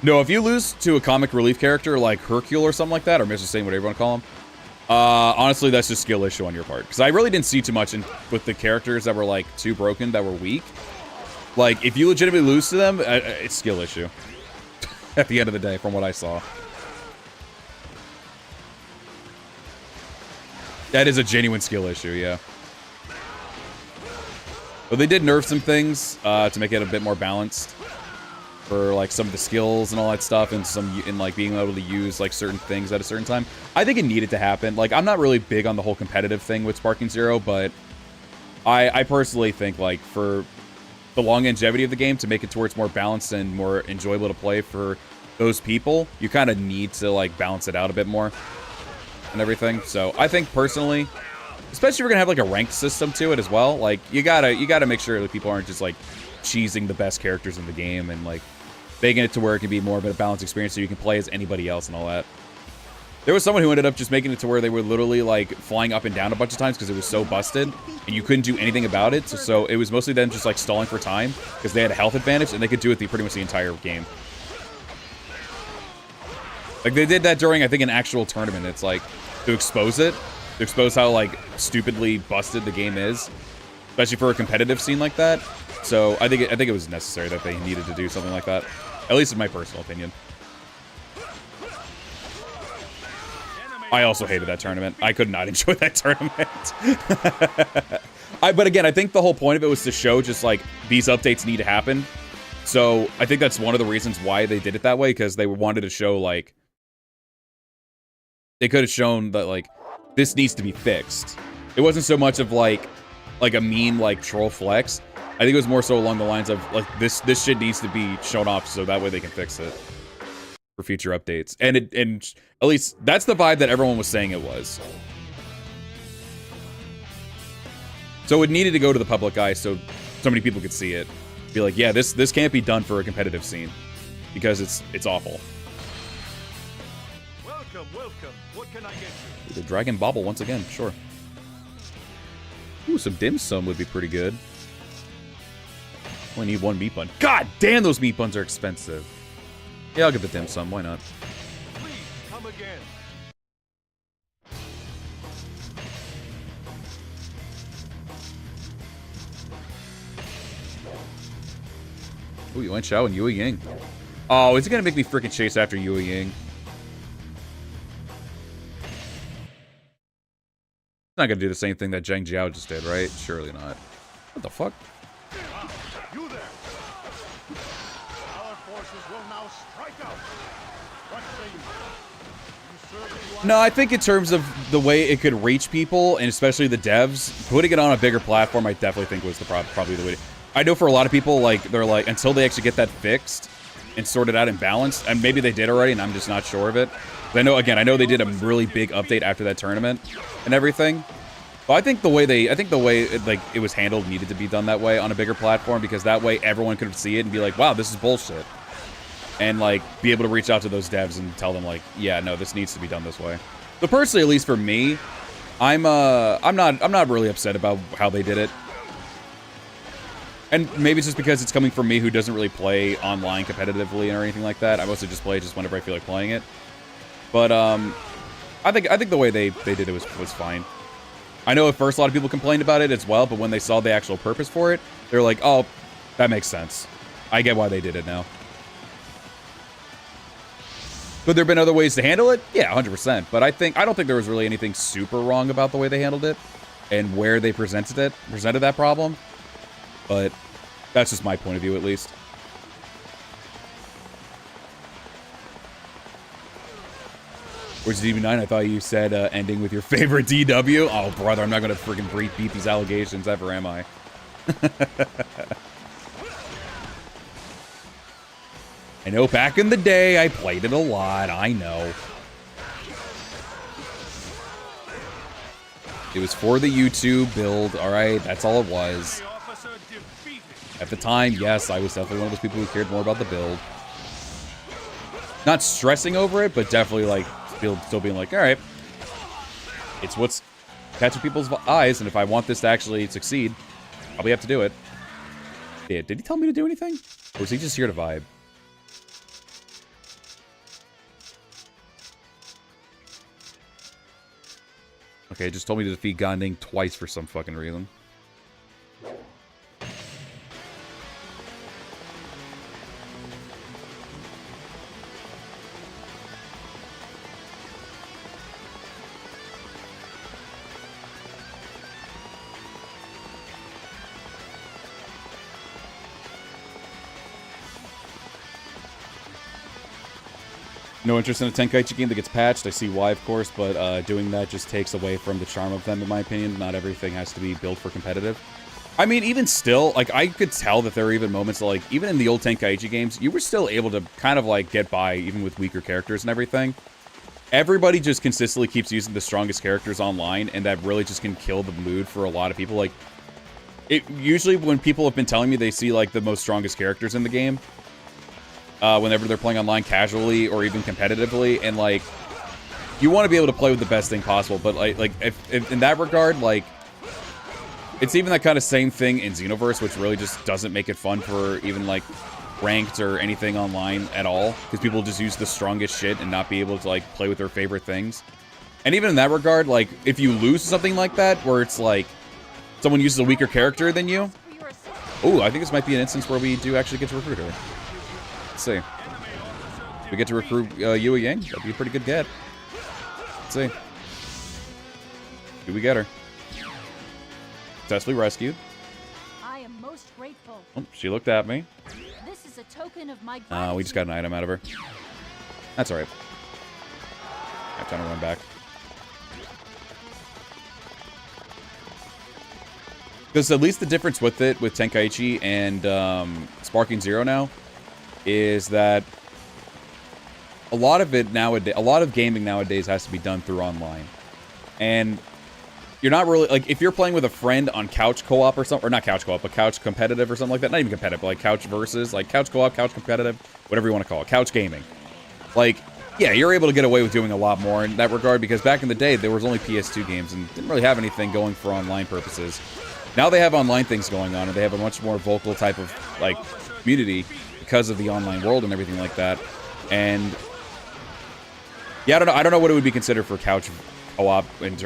No, if you lose to a comic relief character like Hercule or something like that, or Mr. Satan, whatever you want to call him, honestly, that's just skill issue on your part. Because I really didn't see too much with the characters that were, like, too broken, that were weak. Like, if you legitimately lose to them, it's skill issue. At the end of the day, from what I saw. That is a genuine skill issue, yeah. But they did nerf some things to make it a bit more balanced. For, like, some of the skills and all that stuff, and like, being able to use, like, certain things at a certain time. I think it needed to happen. Like, I'm not really big on the whole competitive thing with Sparking Zero, but I personally think, like, for the long longevity of the game, to make it towards more balanced and more enjoyable to play for those people, you kind of need to, like, balance it out a bit more and everything. So I think personally, especially if you're gonna have like a ranked system to it as well, like, you gotta make sure that people aren't just like cheesing the best characters in the game and like making it to where it can be more of a balanced experience so you can play as anybody else and all that. There was someone who ended up just making it to where they were literally, like, flying up and down a bunch of times because it was so busted, and you couldn't do anything about it, so it was mostly them just, like, stalling for time, because they had a health advantage, and they could do it pretty much the entire game. Like, they did that during, I think, an actual tournament. It's, like, to expose it, to expose how, like, stupidly busted the game is, especially for a competitive scene like that. So, I think it was necessary that they needed to do something like that, at least in my personal opinion. I also hated that tournament. I could not enjoy that tournament. But again, I think the whole point of it was to show just, like, these updates need to happen. So, I think that's one of the reasons why they did it that way, because they wanted to show, like... They could have shown that, like, this needs to be fixed. It wasn't so much of, like a mean, like, troll flex. I think it was more so along the lines of, like, this shit needs to be shown off so that way they can fix it for future updates. And at least that's the vibe that everyone was saying it was. So it needed to go to the public eye so many people could see it. Be like, yeah, this can't be done for a competitive scene because it's awful. Welcome. What can I get you? The Dragon Bobble once again, sure. Ooh, some dim sum would be pretty good. Only need one meat bun. God damn, those meat buns are expensive. Yeah, I'll get the dim sum. Why not? Please come again. Ooh, Yuan Shao and Yue Ying. Oh, is it gonna make me freaking chase after Yue Ying? It's not gonna do the same thing that Zheng Jiao just did, right? Surely not. What the fuck? You there. Our forces will now strike out. What say you? You certainly No, I think in terms of the way it could reach people, and especially the devs, putting it on a bigger platform, I definitely think was the probably the way to... I know for a lot of people, like, they're like, until they actually get that fixed and sorted out and balanced, and maybe they did already, and I'm just not sure of it. But I know, again, I know they did a really big update after that tournament and everything. But I think the way it was handled needed to be done that way on a bigger platform, because that way everyone could see it and be like, wow, this is bullshit. And, like, be able to reach out to those devs and tell them, like, yeah, no, this needs to be done this way. So personally, at least for me, I'm not really upset about how they did it. And maybe it's just because it's coming from me who doesn't really play online competitively or anything like that. I mostly just play just whenever I feel like playing it. But I think the way they did it was fine. I know at first a lot of people complained about it as well, but when they saw the actual purpose for it, they're like, oh, that makes sense. I get why they did it now. Could there have been other ways to handle it? Yeah, 100%. But I don't think there was really anything super wrong about the way they handled it and where they presented that problem. But that's just my point of view, at least. Where's DB9? I thought you said ending with your favorite DW. Oh, brother, I'm not going to freaking beat these allegations ever, am I? I know back in the day, I played it a lot. I know. It was for the YouTube build. All right, that's all it was. At the time, yes, I was definitely one of those people who cared more about the build. Not stressing over it, but definitely, like, still being like, all right, it's what's catching people's eyes, and if I want this to actually succeed, probably have to do it. Yeah, did he tell me to do anything? Or was he just here to vibe? Okay, he just told me to defeat Ganding twice for some fucking reason. No interest in a Tenkaichi game that gets patched. I see why, of course, but doing that just takes away from the charm of them, in my opinion. Not everything has to be built for competitive. I mean, even still, like, I could tell that there were even moments, like, even in the old Tenkaichi games, you were still able to kind of, like, get by, even with weaker characters and everything. Everybody just consistently keeps using the strongest characters online, and that really just can kill the mood for a lot of people. Like, usually when people have been telling me they see, like, the most strongest characters in the game, whenever they're playing online casually or even competitively, and like, you want to be able to play with the best thing possible, but like if in that regard, like, it's even that kind of same thing in Xenoverse, which really just doesn't make it fun for even like ranked or anything online at all, because people just use the strongest shit and not be able to like play with their favorite things. And even in that regard, like, if you lose something like that, where it's like someone uses a weaker character than you, oh, I think this might be an instance where we do actually get to recruit her. Let's see. We get to recruit Yue Ying. That'd be a pretty good get. Let's see. Do we get her? Successfully rescued. I am most grateful. Oh, she looked at me. This is a token of my gratitude. We just got an item out of her. That's alright. I have time to run back. Because at least the difference with it, with Tenkaichi and Sparking Zero now, is that a lot of it nowadays, a lot of gaming nowadays has to be done through online. And you're not really, like, if you're playing with a friend on couch co-op or something, or not couch co-op, but couch competitive or something like that, not even competitive, but like couch versus, like couch co-op, couch competitive, whatever you want to call it, couch gaming. Like, yeah, you're able to get away with doing a lot more in that regard because back in the day, there was only PS2 games and didn't really have anything going for online purposes. Now they have online things going on, and they have a much more vocal type of, like, community because of the online world and everything like that. And, yeah, I don't know what it would be considered for couch co-op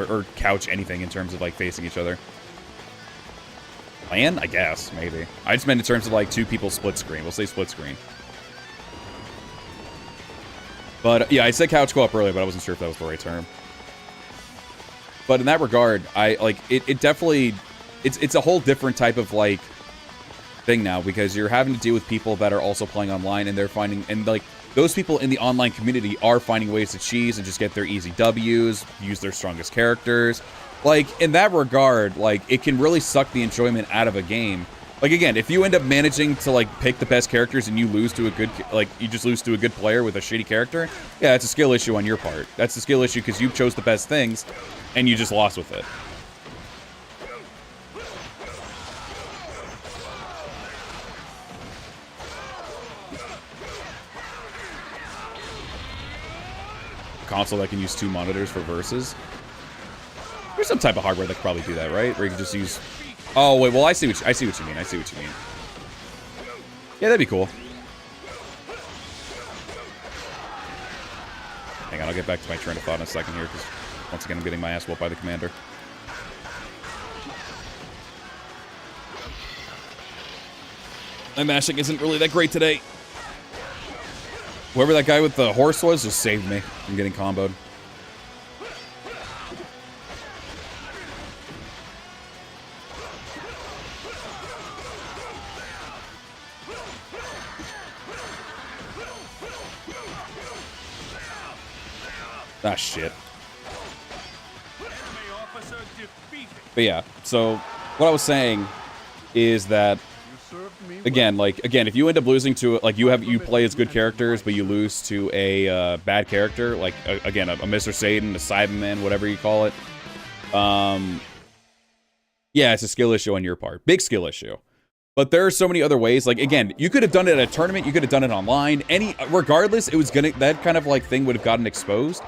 or couch anything in terms of, like, facing each other. LAN? I guess, maybe. I just meant in terms of, like, two people split screen. We'll say split screen. But, yeah, I said couch co-op earlier, but I wasn't sure if that was the right term. But in that regard, it definitely... It's a whole different type of, like, thing now, because you're having to deal with people that are also playing online, and they're finding... And, like, those people in the online community are finding ways to cheese and just get their easy Ws, use their strongest characters. Like, in that regard, like, it can really suck the enjoyment out of a game. Like, again, if you end up managing to, like, pick the best characters and you lose to a good... Like, you just lose to a good player with a shitty character, yeah, it's a skill issue on your part. That's a skill issue because you chose the best things, and you just lost with it. Console that can use 2 monitors for versus. There's some type of hardware that could probably do that, right? Where you can just use... Oh, wait, well, I see what you mean. I see what you mean. Yeah, that'd be cool. Hang on, I'll get back to my train of thought in a second here, because once again, I'm getting my ass whooped by the commander. My mashing isn't really that great today. Whoever that guy with the horse was just saved me from getting comboed. Ah, shit. But yeah, so what I was saying is that again, if you end up losing to, like, you play as good characters, but you lose to a bad character, like, again, a Mr. Satan, a Cyberman, whatever you call it, yeah, it's a skill issue on your part. Big skill issue. But there are so many other ways. Like, again, you could have done it at a tournament, you could have done it online, regardless, it was that kind of, like, thing would have gotten exposed,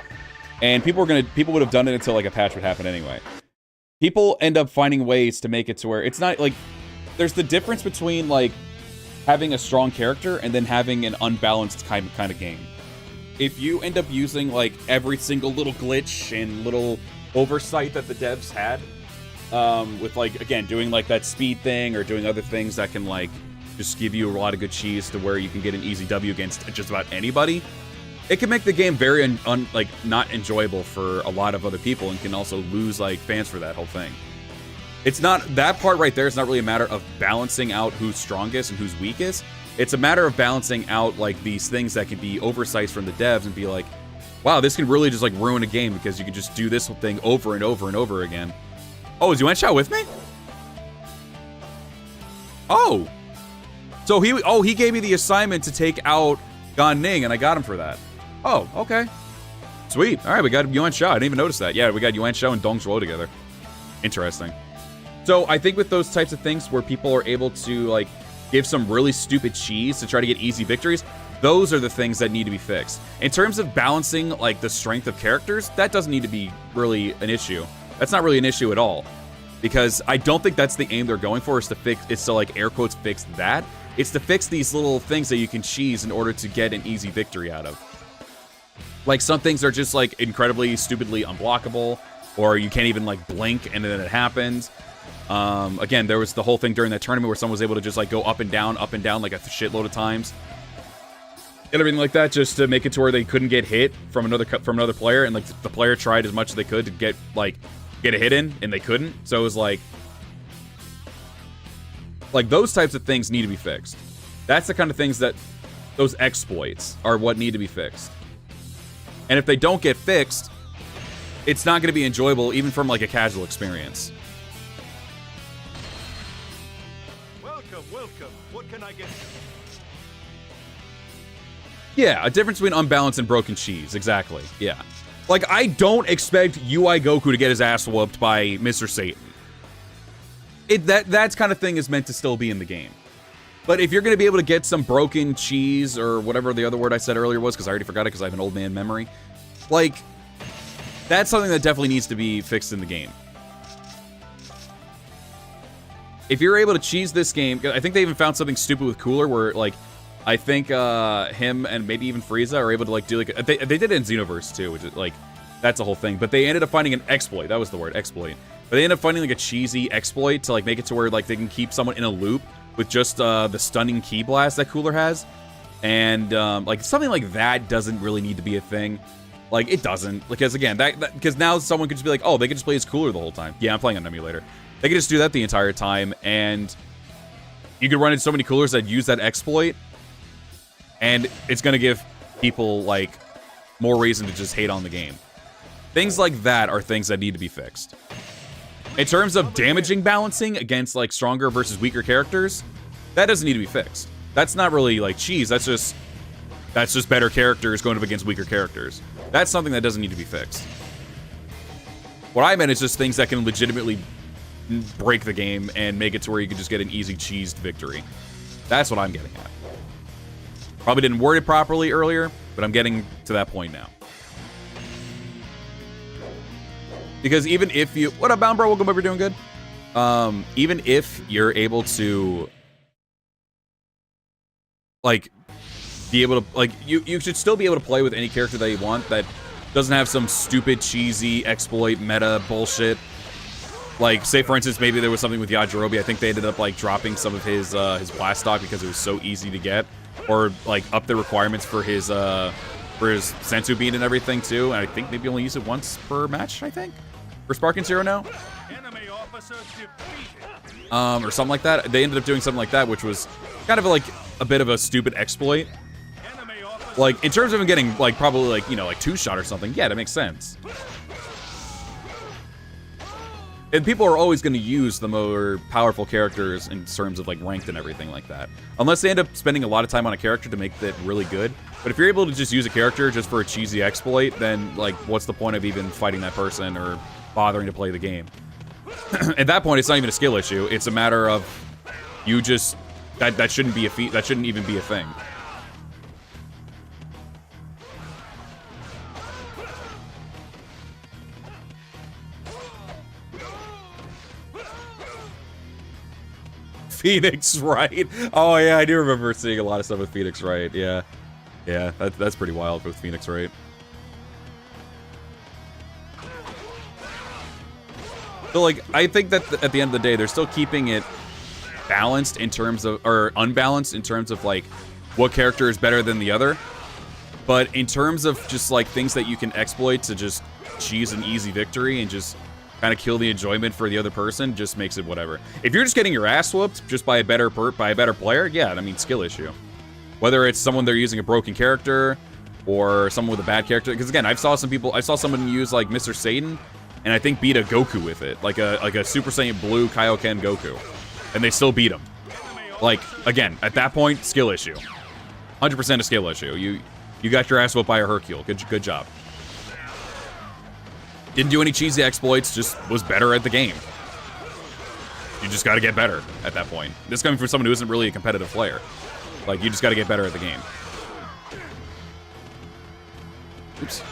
and people would have done it until, like, a patch would happen anyway. People end up finding ways to make it to where it's not, like, there's the difference between, like, having a strong character and then having an unbalanced kind of game. If you end up using, like, every single little glitch and little oversight that the devs had, with, like, again, doing, like, that speed thing or doing other things that can, like, just give you a lot of good cheese to where you can get an easy W against just about anybody, it can make the game very, like, not enjoyable for a lot of other people and can also lose, like, fans for that whole thing. It's not, that part right there is not really a matter of balancing out who's strongest and who's weakest. It's a matter of balancing out, like, these things that can be oversights from the devs and be like, wow, this can really just, like, ruin a game because you can just do this whole thing over and over and over again. Oh, is Yuan Shao with me? Oh. So he gave me the assignment to take out Gan Ning, and I got him for that. Oh, okay. Sweet. All right, we got Yuan Shao. I didn't even notice that. Yeah, we got Yuan Shao and Dong Zhuo together. Interesting. So I think with those types of things where people are able to, like, give some really stupid cheese to try to get easy victories, those are the things that need to be fixed. In terms of balancing, like, the strength of characters, that doesn't need to be really an issue. That's not really an issue at all. Because I don't think that's the aim they're going for, is to, like, air quotes, fix that. It's to fix these little things that you can cheese in order to get an easy victory out of. Like, some things are just, like, incredibly, stupidly unblockable, or you can't even, like, blink and then it happens. Again, there was the whole thing during that tournament where someone was able to just, like, go up and down, like a shitload of times. And everything like that, just to make it to where they couldn't get hit from another player, and, like, the player tried as much as they could to get a hit in, and they couldn't. So it was like those types of things need to be fixed. That's the kind of things that, those exploits are what need to be fixed. And if they don't get fixed, it's not going to be enjoyable, even from, like, a casual experience. Welcome. What can I get? Yeah, a difference between unbalanced and broken cheese. Exactly. Yeah. Like, I don't expect UI Goku to get his ass whooped by Mr. Satan. That kind of thing is meant to still be in the game. But if you're going to be able to get some broken cheese or whatever the other word I said earlier was, because I already forgot it because I have an old man memory, like, that's something that definitely needs to be fixed in the game. If you're able to cheese this game, I think they even found something stupid with Cooler where, like, I think him and maybe even Frieza are able to, like, do, like, they did it in Xenoverse, too, which is, like, that's a whole thing. But they ended up finding an exploit. That was the word, exploit. But they ended up finding, like, a cheesy exploit to, like, make it to where, like, they can keep someone in a loop with just the stunning Ki Blast that Cooler has. And, like, something like that doesn't really need to be a thing. Like, it doesn't. Because, again, because now someone could just be like, oh, they could just play as Cooler the whole time. Yeah, I'm playing on emulator. They could just do that the entire time, and you could run into so many Coolers that use that exploit, and it's going to give people, like, more reason to just hate on the game. Things like that are things that need to be fixed. In terms of damaging balancing against, like, stronger versus weaker characters, that doesn't need to be fixed. That's not really, like, cheese. That's just better characters going up against weaker characters. That's something that doesn't need to be fixed. What I meant is just things that can legitimately break the game and make it to where you can just get an easy cheesed victory. That's what I'm getting at. Probably didn't word it properly earlier, but I'm getting to that point now. Because even if you... What up, Bound Bro? Welcome up, you're doing good. Even if you're able to... like, be able to... like, you should still be able to play with any character that you want that doesn't have some stupid, cheesy, exploit, meta bullshit. Like, say, for instance, maybe there was something with Yajirobe. I think they ended up, like, dropping some of his blast stock because it was so easy to get. Or, like, up the requirements for his Sensu Bean and everything, too. And I think maybe only use it once per match, I think? For Sparking Zero now? Enemy officer defeated. Or something like that. They ended up doing something like that, which was kind of, like, a bit of a stupid exploit. Enemy officer. Like, in terms of him getting, like, probably, like, you know, like, two-shot or something, yeah, that makes sense. And people are always going to use the more powerful characters in terms of, like, ranked and everything like that. Unless they end up spending a lot of time on a character to make that really good. But if you're able to just use a character just for a cheesy exploit, then, like, what's the point of even fighting that person or bothering to play the game? At that point, it's not even a skill issue. It's a matter of you just... That shouldn't be a feat. That shouldn't even be a thing. Phoenix Wright. Oh yeah, I do remember seeing a lot of stuff with Phoenix Wright. Yeah, yeah, that's pretty wild with Phoenix Wright. So like, I think that at the end of the day, they're still keeping it balanced in terms of, or unbalanced in terms of like what character is better than the other. But in terms of just like things that you can exploit to just cheese an easy victory and just kind of kill the enjoyment for the other person, just makes it whatever. If you're just getting your ass whooped just by a better player, yeah, I mean, skill issue. Whether it's someone they're using a broken character or someone with a bad character, because again, I saw someone use like Mr. Satan, and I think beat a Goku with it, like a Super Saiyan Blue Kaioken Goku, and they still beat him. Like again, at that point, skill issue, 100% a skill issue. You got your ass whooped by a Hercule. Good job. Didn't do any cheesy exploits, just was better at the game. You just got to get better at that point. This coming from someone who isn't really a competitive player. Like, you just got to get better at the game. Oops.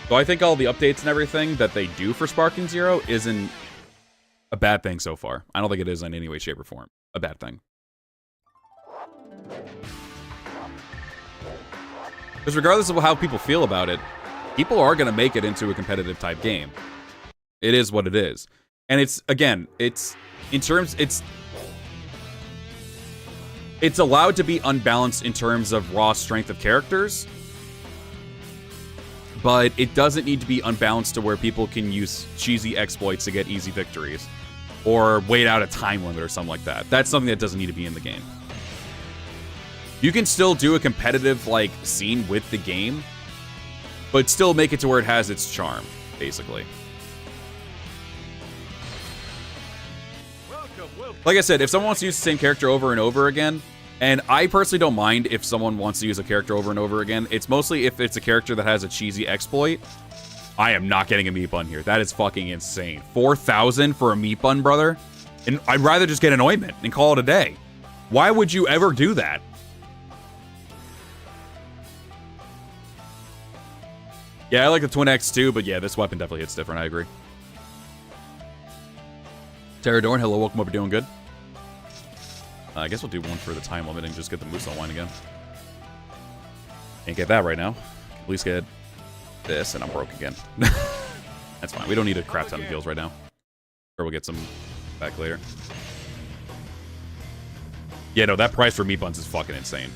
So I think all the updates and everything that they do for Sparking Zero isn't a bad thing so far. I don't think it is in any way, shape, or form a bad thing. Because regardless of how people feel about it, people are going to make it into a competitive type game. It is what it is. And it's, again, it's allowed to be unbalanced in terms of raw strength of characters, but it doesn't need to be unbalanced to where people can use cheesy exploits to get easy victories or wait out a time limit or something like that. That's something that doesn't need to be in the game. You can still do a competitive like scene with the game, but still make it to where it has its charm, basically. Like I said, if someone wants to use the same character over and over again, and I personally don't mind if someone wants to use a character over and over again, it's mostly if it's a character that has a cheesy exploit. I am not getting a meat bun here. That is fucking insane. 4,000 for a meat bun, brother? And I'd rather just get an ointment and call it a day. Why would you ever do that? Yeah, I like the Twin X too, but yeah, this weapon definitely hits different. I agree. Terradorn, hello, welcome up. You're doing good. I guess we'll do one for the time limit and just get the moose on wine again. Can't get that right now. At least get this, and I'm broke again. That's fine. We don't need a crap ton of heals right now. Or we'll get some back later. Yeah, no, that price for meat buns is fucking insane.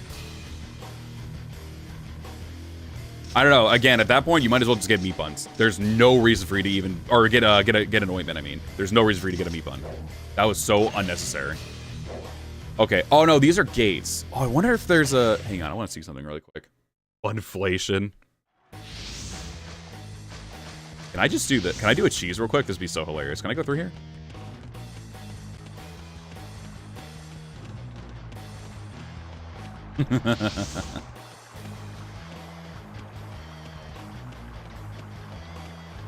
I don't know. Again, at that point, you might as well just get meat buns. There's no reason for you to even, or get an ointment. I mean, there's no reason for you to get a meat bun. That was so unnecessary. Okay. Oh no, these are gates. Oh, I wonder if there's a. Hang on, I want to see something really quick. Inflation. Can I just do that? Can I do a cheese real quick? This would be so hilarious. Can I go through here?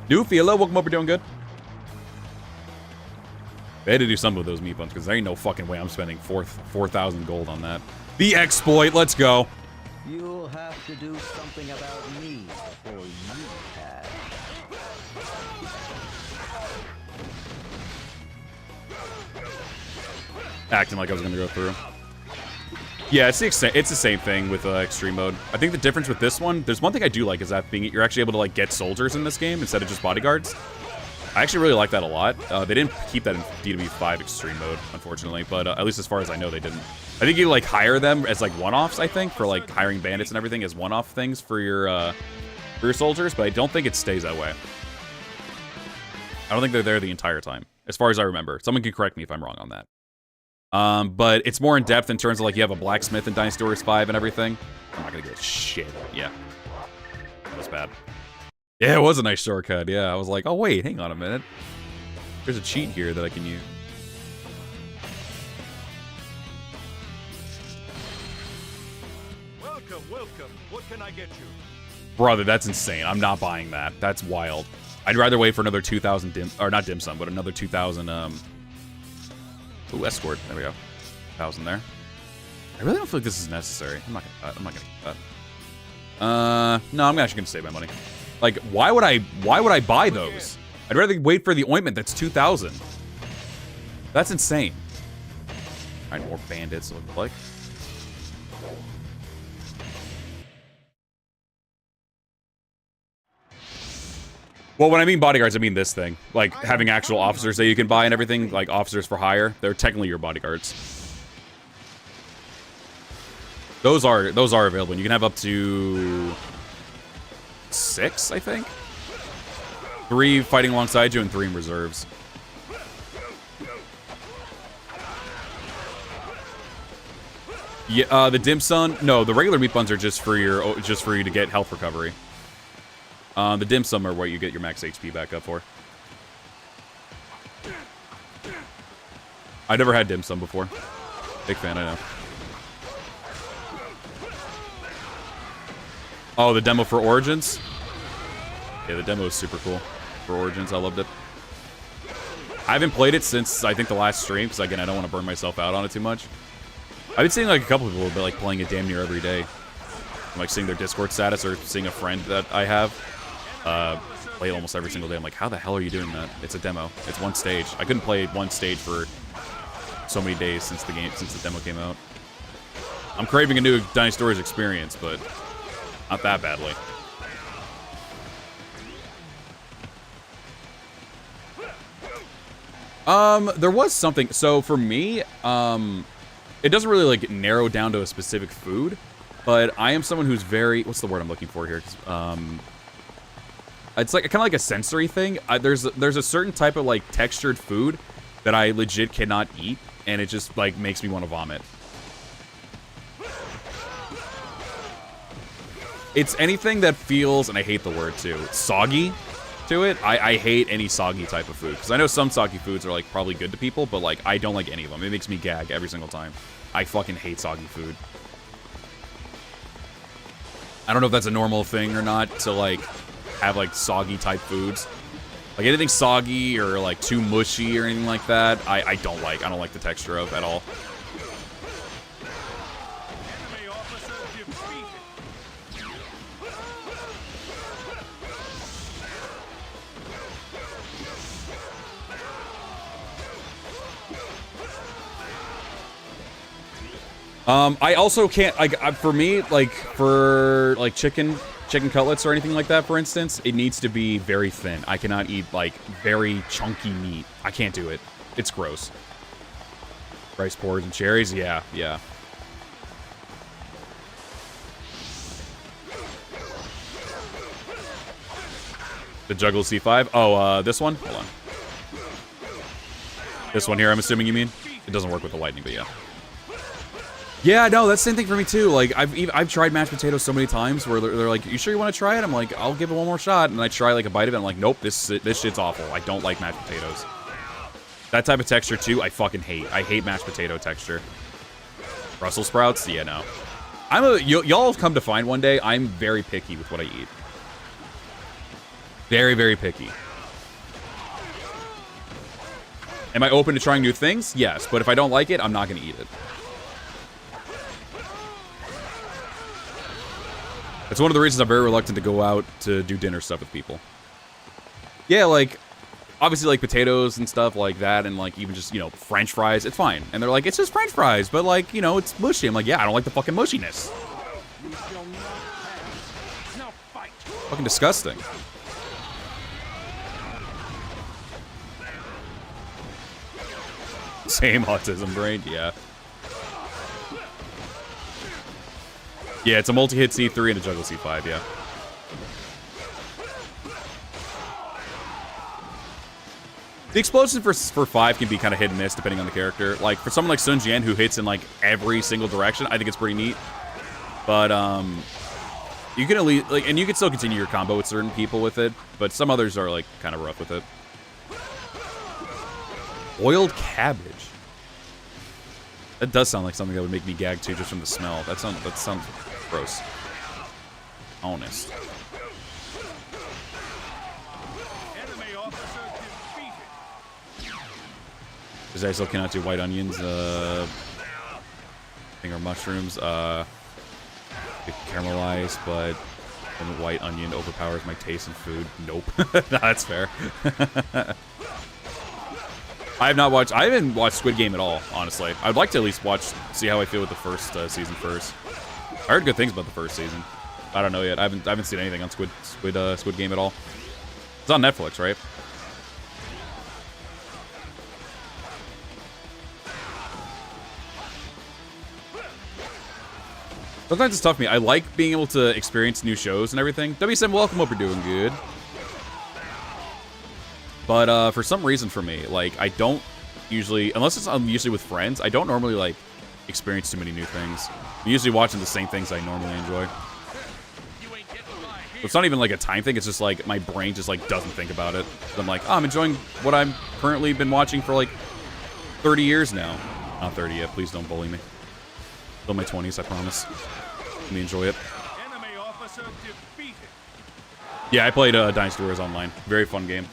New Fila, welcome up. We're doing good. They had to do something with those meat buns because there ain't no fucking way I'm spending 4,000 gold on that. The exploit, let's go. You'll have to do something about me, or you have. Acting like I was gonna go through. Yeah, it's the same thing with extreme mode. I think the difference with this one, there's one thing I do like is that you're actually able to like get soldiers in this game instead of just bodyguards. I actually really like that a lot. They didn't keep that in DW5 extreme mode, unfortunately, but at least as far as I know, they didn't. I think you like hire them as like one-offs. I think for like hiring bandits and everything as one-off things for your soldiers, but I don't think it stays that way. I don't think they're there the entire time, as far as I remember. Someone can correct me if I'm wrong on that. But it's more in depth in terms of like you have a blacksmith in Dynasty Warriors 5 and everything. I'm not gonna get shit. Yeah, that was bad. Yeah, it was a nice shortcut. Yeah, I was like, oh wait, hang on a minute. There's a cheat here that I can use. Welcome, welcome. What can I get you? Brother, that's insane. I'm not buying that. That's wild. I'd rather wait for another 2,000 not dim sum, but another 2,000 Ooh, escort. There we go. 1,000 there. I really don't feel like this is necessary. I'm not gonna cut that. No, I'm actually gonna save my money. Like, why would I buy those? I'd rather wait for the ointment that's 2,000. That's insane. Alright, more bandits, it looks like. Well, when I mean bodyguards, I mean this thing. Like, having actual officers that you can buy and everything, like officers for hire. They're technically your bodyguards. Those are available. And you can have up to 6, I think. 3 fighting alongside you and 3 in reserves. Yeah, the dim sum. No, the regular meat buns are just for you to get health recovery. The dim sum are what you get your max HP back up for. I never had dim sum before. Big fan, I know. Oh, the demo for Origins? Yeah, the demo is super cool for Origins. I loved it. I haven't played it since, I think, the last stream, because, again, I don't want to burn myself out on it too much. I've been seeing, like, a couple people like playing it damn near every day. I'm, like, seeing their Discord status or seeing a friend that I have play it almost every single day. I'm like, how the hell are you doing that? It's a demo. It's one stage. I couldn't play one stage for so many days since the demo came out. I'm craving a new Dynasty Warriors experience, but not that badly. There was something. So for me, it doesn't really like narrow down to a specific food, but I am someone who's very, what's the word I'm looking for here? It's like kind of like a sensory thing. There's a certain type of like textured food that I legit cannot eat, and it just like makes me want to vomit. It's anything that feels, and I hate the word too, soggy. to it. I hate any soggy type of food. Because I know some soggy foods are, like, probably good to people, but, like, I don't like any of them. It makes me gag every single time. I fucking hate soggy food. I don't know if that's a normal thing or not to, like, have, like, soggy type foods. Like, anything soggy or, like, too mushy or anything like that, I don't like. I don't like the texture of at all. Enemy officer defeated. I also can't, like, for me, like, for, like, chicken cutlets or anything like that, for instance, it needs to be very thin. I cannot eat, like, very chunky meat. I can't do it. It's gross. Rice porridge and cherries? Yeah, yeah. The juggle C5? Oh, this one? Hold on. This one here, I'm assuming you mean? It doesn't work with the lightning, but yeah. Yeah, no, that's the same thing for me too. Like, I've tried mashed potatoes so many times where they're like, "You sure you want to try it?" I'm like, "I'll give it one more shot," and I try like a bite of it. I'm like, "Nope, this shit's awful. I don't like mashed potatoes." That type of texture too, I fucking hate. I hate mashed potato texture. Brussels sprouts? Yeah, no. Y'all have come to find one day, I'm very picky with what I eat. Very, very picky. Am I open to trying new things? Yes, but if I don't like it, I'm not going to eat it. It's one of the reasons I'm very reluctant to go out to do dinner stuff with people. Yeah, like, obviously, like, potatoes and stuff like that, and, like, even just, you know, French fries, it's fine. And they're like, it's just French fries, but, like, you know, it's mushy. I'm like, yeah, I don't like the fucking mushiness. Fucking disgusting. Same autism brain, yeah. Yeah, it's a multi-hit C3 and a juggle C5, yeah. The explosion for 5 can be kind of hit and miss depending on the character. Like, for someone like Sun Jian who hits in, like, every single direction, I think it's pretty neat. But, you can at least, like, and you can still continue your combo with certain people with it, but some others are, like, kind of rough with it. Boiled cabbage. That does sound like something that would make me gag too, just from the smell. That sounds gross. Honest. Enemy officer defeated. Because I still cannot do white onions. I think are mushrooms. Caramelized, but white onion overpowers my taste in food. Nope. Nah, that's fair. I haven't watched Squid Game at all, honestly. I'd like to at least see how I feel with the first season first. I heard good things about the first season. I don't know yet. I haven't seen anything on Squid Game at all. It's on Netflix, right? Sometimes it's tough for me. I like being able to experience new shows and everything. W7, welcome. Hope you're doing good. But for some reason for me, like, I don't usually, unless I'm usually with friends, I don't normally, like, experience too many new things. I'm usually watching the same things I normally enjoy. So it's not even, like, a time thing. It's just, like, my brain just, like, doesn't think about it. I'm like, oh, I'm enjoying what I've currently been watching for, like, 30 years now. Not 30 yet. Please don't bully me. Still in my 20s, I promise. Let me enjoy it. Enemy officer defeated. Yeah, I played Dynasty Warriors online. Very fun game.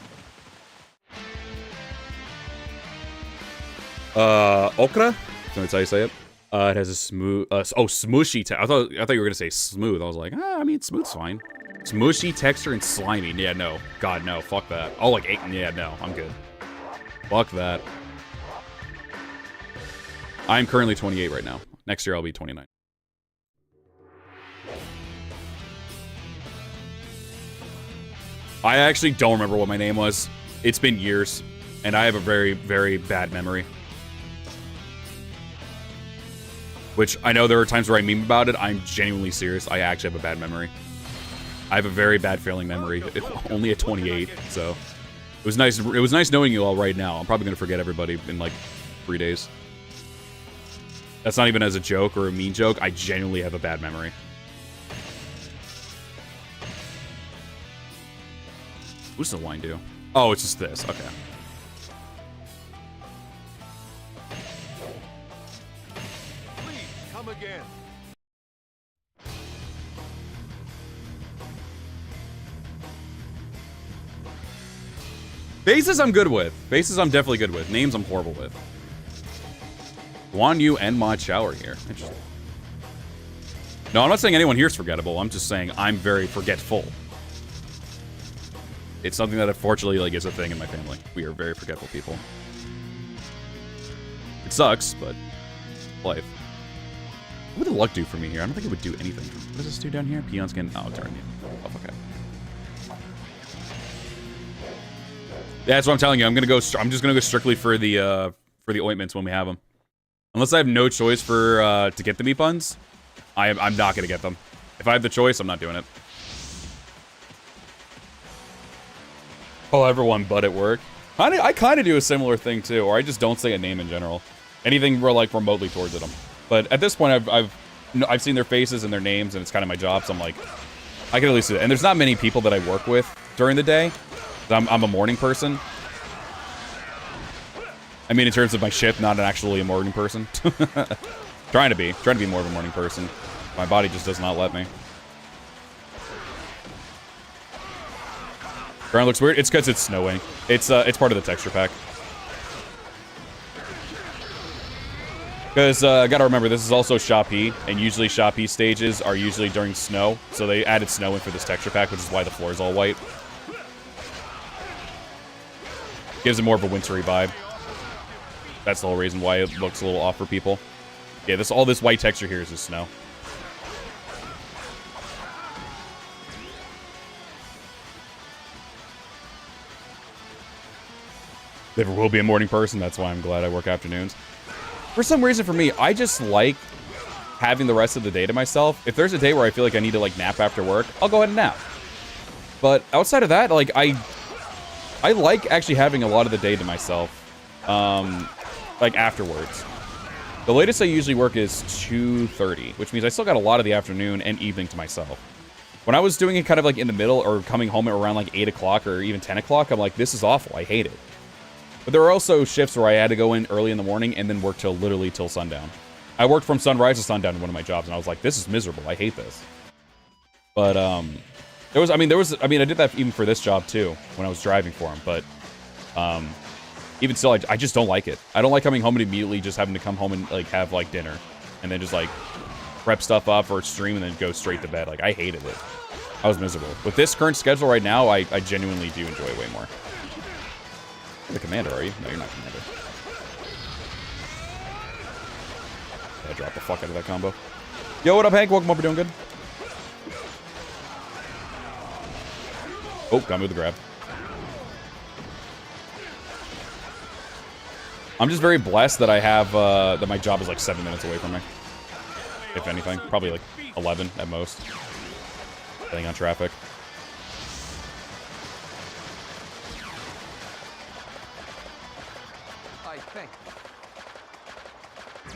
Okra? That's how you say it. It has a smooth, smooshy. I thought you were gonna say smooth. I was like, I mean, smooth's fine. Smooshy texture and slimy. Yeah, no. God, no. Fuck that. Oh, like 8. Yeah, no. I'm good. Fuck that. I'm currently 28 right now. Next year I'll be 29. I actually don't remember what my name was. It's been years, and I have a very, very bad memory. Which, I know there are times where I meme about it. I'm genuinely serious. I actually have a bad memory. I have a very bad failing memory. Only at 28, so... It was nice knowing you all right now. I'm probably going to forget everybody in, like, 3 days. That's not even as a joke or a mean joke. I genuinely have a bad memory. What does the wine do? Oh, it's just this. Okay. Please come again. Faces I'm good with. Faces I'm definitely good with. Names I'm horrible with. Guan Yu and Ma Chao are here. Interesting. No, I'm not saying anyone here is forgettable. I'm just saying I'm very forgetful. It's something that unfortunately like is a thing in my family. We are very forgetful people. It sucks, but life. What would the luck do for me here? I don't think it would do anything. What does this do down here? Peons can... Oh, turn you. Oh, okay. Yeah, that's what I'm telling you. I'm just gonna go strictly for the ointments when we have them. Unless I have no choice for to get the meat buns, I'm not gonna get them. If I have the choice, I'm not doing it. Call everyone but at work. I kind of do a similar thing too, or I just don't say a name in general. Anything we're like remotely towards them. But at this point, I've seen their faces and their names, and it's kind of my job. So I'm like, I can at least do it. And there's not many people that I work with during the day. I'm a morning person. I mean, in terms of my shift, not actually a morning person. Trying to be more of a morning person. My body just does not let me. Ground looks weird. It's because it's snowing. It's part of the texture pack. Because gotta remember, this is also Shopee, and usually Shopee stages are usually during snow, so they added snow in for this texture pack, which is why the floor is all white. Gives it more of a wintry vibe. That's the whole reason why it looks a little off for people. Yeah, all this white texture here is just snow. Never will be a morning person. That's why I'm glad I work afternoons. For some reason, for me, I just like having the rest of the day to myself. If there's a day where I feel like I need to like nap after work, I'll go ahead and nap. But outside of that, like I like actually having a lot of the day to myself, like afterwards. The latest I usually work is 2:30, which means I still got a lot of the afternoon and evening to myself. When I was doing it kind of like in the middle or coming home at around like 8 o'clock or even 10 o'clock, I'm like, this is awful. I hate it. But there were also shifts where I had to go in early in the morning and then work till literally till sundown. I worked from sunrise to sundown in one of my jobs, and I was like, this is miserable. I hate this. But, I did that even for this job, too, when I was driving for him. But, even still, I just don't like it. I don't like coming home and immediately just having to come home and, like, have, like, dinner. And then just, like, prep stuff up for stream and then go straight to bed. Like, I hated it. I was miserable. With this current schedule right now, I genuinely do enjoy it way more. You're the commander, are you? No, you're not commander. I dropped the fuck out of that combo. Yo, what up, Hank? Welcome up. We're doing good. Oh, got me with the grab. I'm just very blessed that I have, that my job is like 7 minutes away from me. If anything. Probably like 11 at most. Depending on traffic. I thank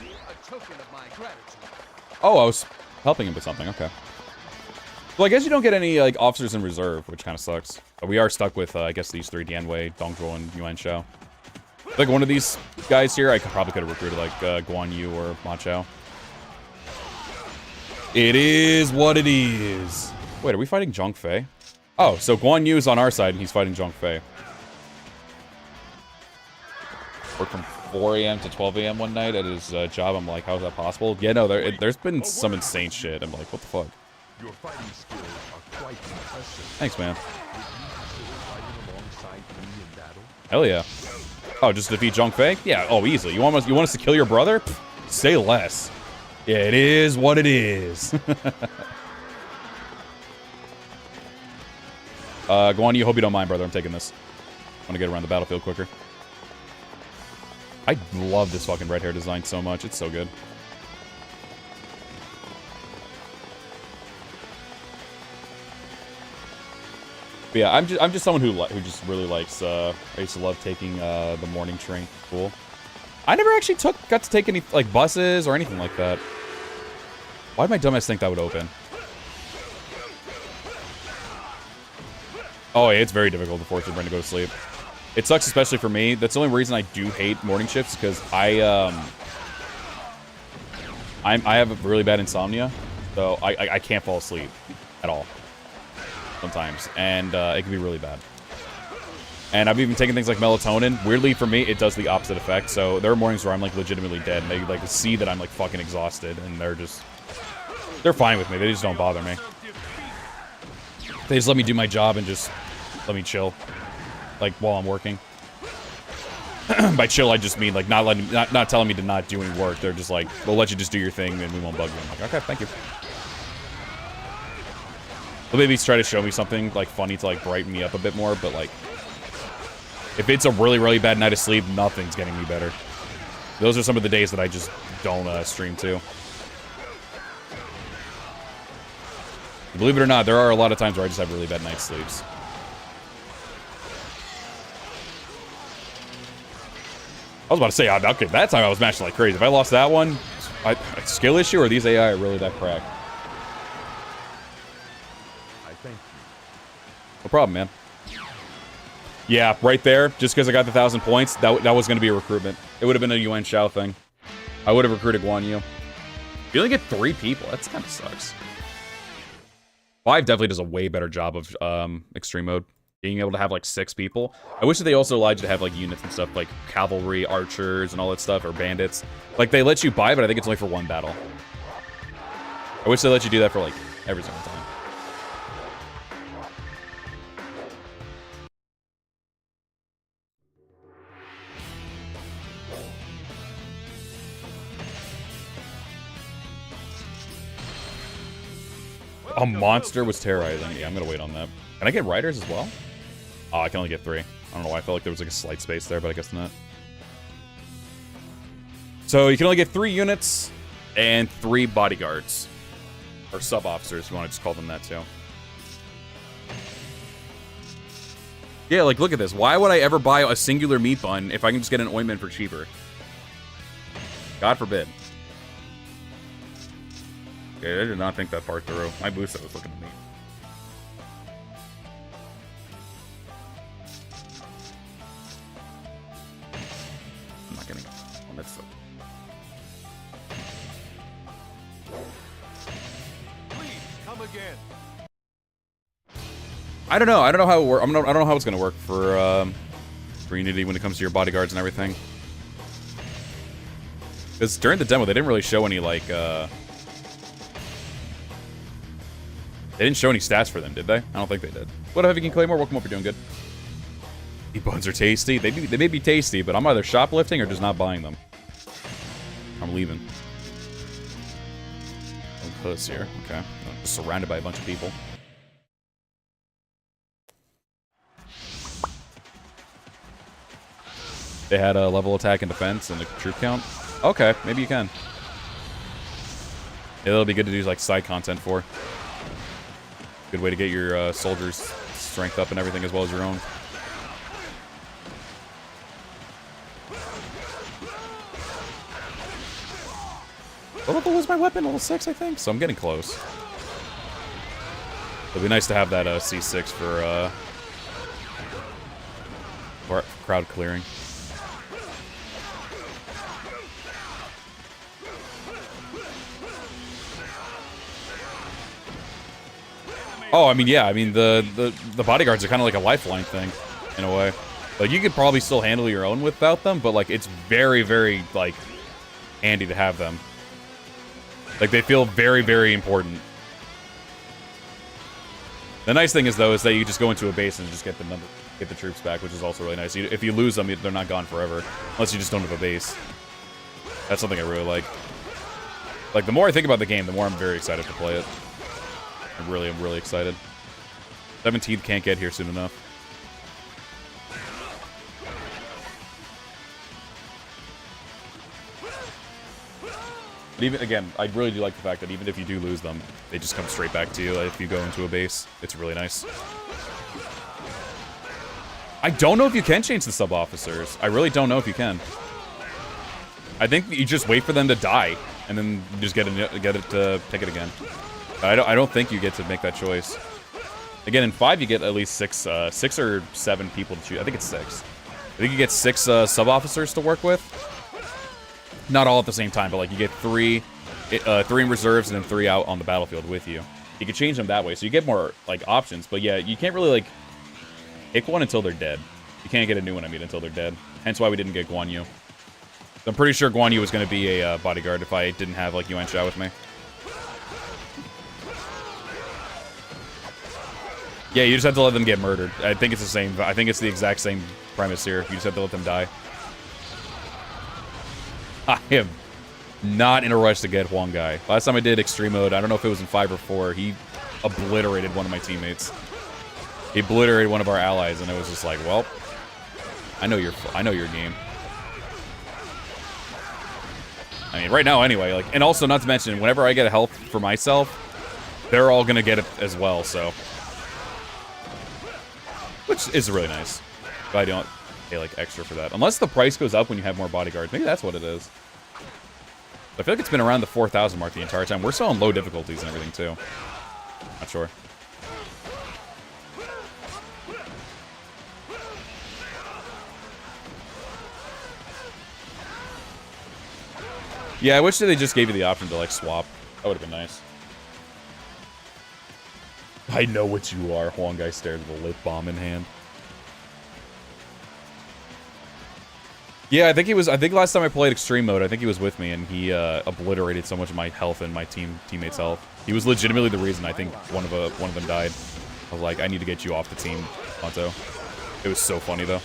you. A token of my gratitude. Oh, I was helping him with something. Okay. Well, I guess you don't get any, like, officers in reserve, which kind of sucks. But we are stuck with, I guess, these three, Dianwei, Dongzhuo, and Yuan Shao. Like, one of these guys here, I probably could have recruited, like, Guan Yu or Ma Chao. It is what it is. Wait, are we fighting Zhong Fei? Oh, so Guan Yu is on our side, and he's fighting Zhong Fei. Worked from 4 a.m. to 12 a.m. one night at his job. I'm like, how is that possible? Yeah, no, there's been some insane shit. I'm like, what the fuck? Your fighting skills are quite impressive. Thanks, man. Would you consider fighting alongside me in battle? Hell yeah. Oh, just defeat Zhong Fei? Yeah, oh, easily. You want us to kill your brother? Pfft, say less. Yeah, it is what it is. Guan Yu, hope you don't mind, brother. I'm taking this. I want to get around the battlefield quicker. I love this fucking red hair design so much. It's so good. But yeah, I'm just someone who just really likes. I used to love taking the morning train. Cool. I never actually got to take any like buses or anything like that. Why'd my dumbass think that would open? Oh, yeah, it's very difficult to force your brain to go to sleep. It sucks, especially for me. That's the only reason I do hate morning shifts, because I have really bad insomnia, so I can't fall asleep at all sometimes, and it can be really bad. And I've even taken things like melatonin. Weirdly, for me, it does the opposite effect. So there are mornings where I'm like legitimately dead, and they like see that I'm like fucking exhausted, and they're fine with me. They just don't bother me. They just let me do my job and just let me chill, like while I'm working. By chill, I just mean like not telling me to not do any work. They're just like, we'll let you just do your thing, and we won't bug you. I'm like, okay, thank you. They'll maybe try to show me something like funny to like brighten me up a bit more, but like, if it's a really, really bad night of sleep, nothing's getting me better. Those are some of the days that I just don't stream to. Believe it or not, there are a lot of times where I just have really bad night sleeps. I was about to say, okay, that time I was mashing like crazy. If I lost that one, skill issue, or these AI are really that cracked? I thank you. No problem, man. Yeah, right there, just because I got the 1,000 points, that was going to be a recruitment. It would have been a Yuan Shao thing. I would have recruited Guan Yu. You only get 3 people. That kind of sucks. 5 definitely does a way better job of extreme mode. Being able to have like 6 people. I wish that they also allowed you to have like units and stuff like cavalry, archers, and all that stuff, or bandits. Like they let you buy, but I think it's only for 1 battle. I wish they let you do that for like every single time. A monster was terrorizing. Yeah, I'm gonna wait on that. Can I get riders as well? Oh, I can only get 3. I don't know why I felt like there was like a slight space there, but I guess not. So you can only get 3 units and 3 bodyguards. Or sub-officers, if you want to just call them that too. Yeah, like look at this. Why would I ever buy a singular meat bun if I can just get an ointment for cheaper? God forbid. Okay, I did not think that part through. My booster was looking at me. I'm not getting one that's Please come again. I don't know. I don't know how it works. I don't know how it's gonna work for Unity when it comes to your bodyguards and everything. Because during the demo, they didn't really show any like they didn't show any stats for them, did they? I don't think they did. What up, Viking Claymore? Welcome up, you're doing good. These buns are tasty. They may be tasty, but I'm either shoplifting or just not buying them. I'm leaving. Oh, close here. Okay. I'm just surrounded by a bunch of people. They had a level attack and defense and a troop count. Okay, maybe you can. Yeah, that'll be good to do like side content for. Good way to get your soldiers' strength up and everything as well as your own. What level was my weapon? Level 6, I think? So I'm getting close. It'd be nice to have that C6 for crowd clearing. Oh, I mean, yeah. I mean, the bodyguards are kind of like a lifeline thing, in a way. Like, you could probably still handle your own without them, but, like, it's very, very, like, handy to have them. Like, they feel very, very important. The nice thing is, though, is that you just go into a base and just get the troops back, which is also really nice. If you lose them, they're not gone forever. Unless you just don't have a base. That's something I really like. Like, the more I think about the game, the more I'm very excited to play it. I really am really excited. 17th can't get here soon enough. But even, again, I really do like the fact that even if you do lose them, they just come straight back to you if you go into a base. It's really nice. I don't know if you can change the sub-officers. I really don't know if you can. I think you just wait for them to die, and then you just get it to pick it again. I don't think you get to make that choice. Again, in 5, you get at least 6 or 7 people to choose. I think it's 6. I think you get 6 sub-officers to work with. Not all at the same time, but like you get 3 in reserves and then 3 out on the battlefield with you. You can change them that way, so you get more like options. But yeah, you can't really like pick one until they're dead. You can't get a new one, I mean, until they're dead. Hence why we didn't get Guan Yu. I'm pretty sure Guan Yu was going to be a bodyguard if I didn't have like Yuan Shao with me. Yeah, you just have to let them get murdered. I think it's the same. I think it's the exact same premise here. You just have to let them die. I am not in a rush to get Huang Gai. Last time I did extreme mode, I don't know if it was in 5 or 4, he obliterated one of my teammates. He obliterated one of our allies, and it was just like, well, I know your game. I mean, right now anyway. Like, and also, not to mention, whenever I get a health for myself, they're all gonna get it as well. So, which is really nice. But I don't pay like extra for that, unless the price goes up when you have more bodyguards. Maybe that's what it is. I feel like it's been around the 4,000 mark the entire time. We're still on low difficulties and everything, too. Not sure. Yeah, I wish that they just gave you the option to, like, swap. That would have been nice. I know what you are. Huang Gai stared with a lip bomb in hand. Yeah, I think last time I played extreme mode, I think he was with me, and he obliterated so much of my health and my teammates' health. He was legitimately the reason I think one of them died. I was like, I need to get you off the team, Ponto. It was so funny though.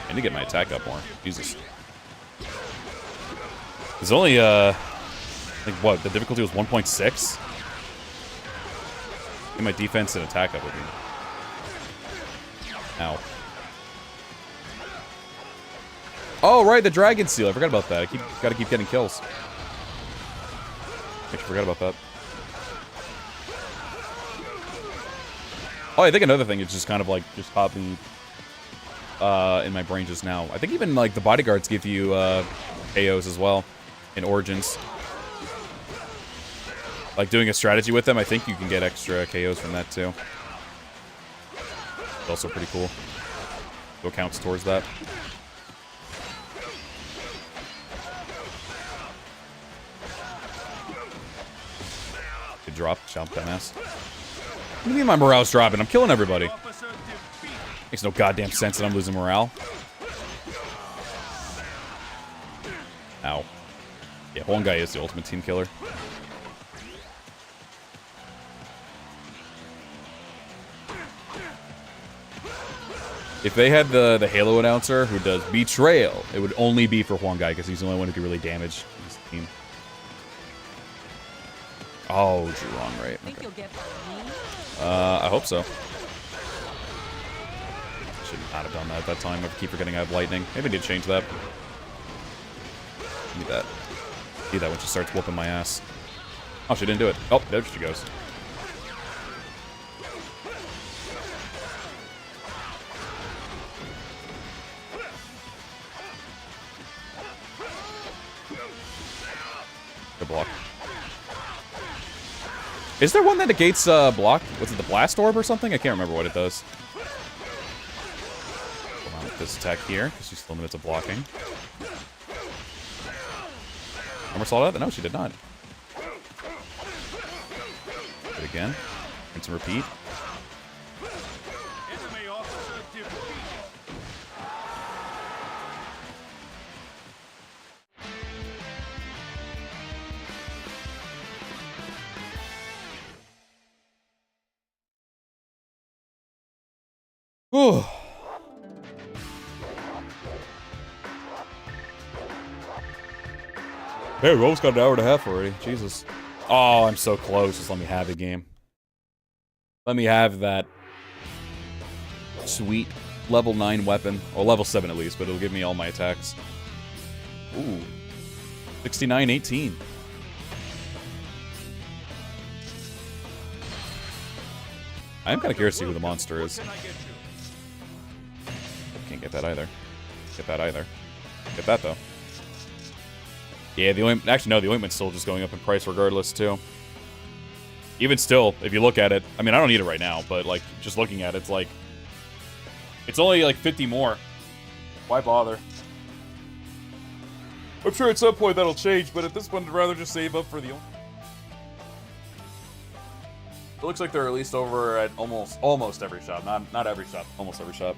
I need to get my attack up more. Jesus. There's only I think what the difficulty was 1.6. Get my defense and attack up with me. Ow. Oh, right, the Dragon Seal. I forgot about that. Gotta keep getting kills. I forgot about that. Oh, I think another thing is just kind of like, just popped me in my brain just now. I think even like the bodyguards give you KOs as well in Origins. Like doing a strategy with them, I think you can get extra KOs from that too. It's also pretty cool. So counts towards that. Good drop, jump, dumbass. What do you mean my morale's dropping? I'm killing everybody. Makes no goddamn sense that I'm losing morale. Ow. Yeah, Huang Gai is the ultimate team killer. If they had the Halo announcer who does Betrayal, it would only be for Huang Gai because he's the only one who can really damage his team. Oh, drew wrong, right? Okay. I hope so. Should not have done that at that time. I keep forgetting I have lightning. Maybe I need to change that. Need that. See that when she starts whooping my ass. Oh, she didn't do it. Oh, there she goes. Good block. Is there one that negates block? Was it the Blast Orb or something? I can't remember what it does. Come on with this attack here, because she's limited to blocking. Armor saw that? No, she did not. Do it again. Rinse and repeat. Whew. Hey, we almost got an hour and a half already. Jesus. Oh, I'm so close. Just let me have the game. Let me have that sweet level 9 weapon. Or level 7 at least, but it'll give me all my attacks. Ooh. 69-18. I am kind of curious to see who the monster is. Can't get that either. Get that either. Get that, though. Yeah, the ointment... Actually, no, the ointment's still just going up in price regardless, too. Even still, if you look at it... I mean, I don't need it right now, but, like, just looking at it, it's like... It's only, like, 50 more. Why bother? I'm sure at some point that'll change, but at this point, I'd rather just save up for the... It looks like they're released over at almost every shop. Not every shop, almost every shop.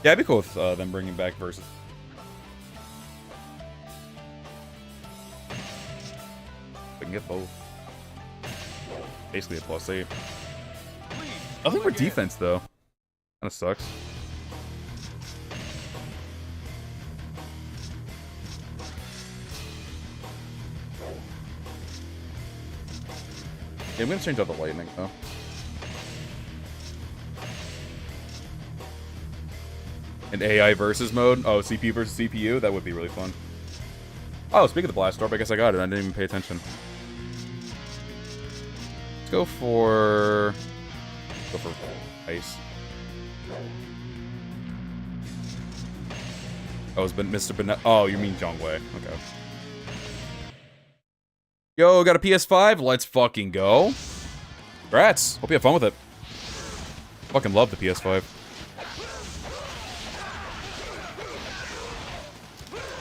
Yeah, I'd be cool with them bringing back Versus. I can get both. Basically a +8. Nothing for defense, though. Kinda sucks. Yeah, I'm gonna change out the lightning, though. An AI versus mode? Oh, CPU versus CPU? That would be really fun. Oh, speaking of the blast orb, I guess I got it. I didn't even pay attention. Let's go for... ice. Oh, it's been Mr. Benet. Oh, you mean Zhongwei. Okay. Yo, got a PS5? Let's fucking go. Congrats. Hope you have fun with it. Fucking love the PS5.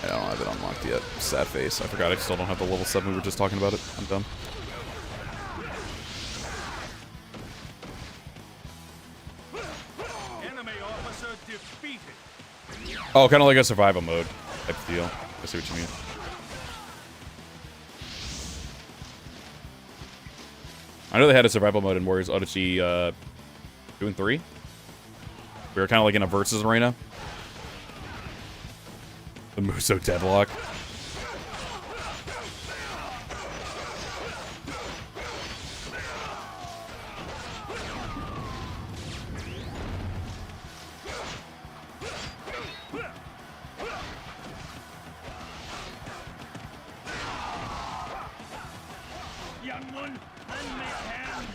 I don't have it unlocked yet. Sad face. I forgot I still don't have the level 7. We were just talking about it. I'm done. Enemy officer defeated. Oh, kind of like a survival mode type of deal. I see what you mean. I know they had a survival mode in Warriors Odyssey 2 and 3. We were kind of like in a versus arena. The Muso deadlock. Young one, lend me a hand.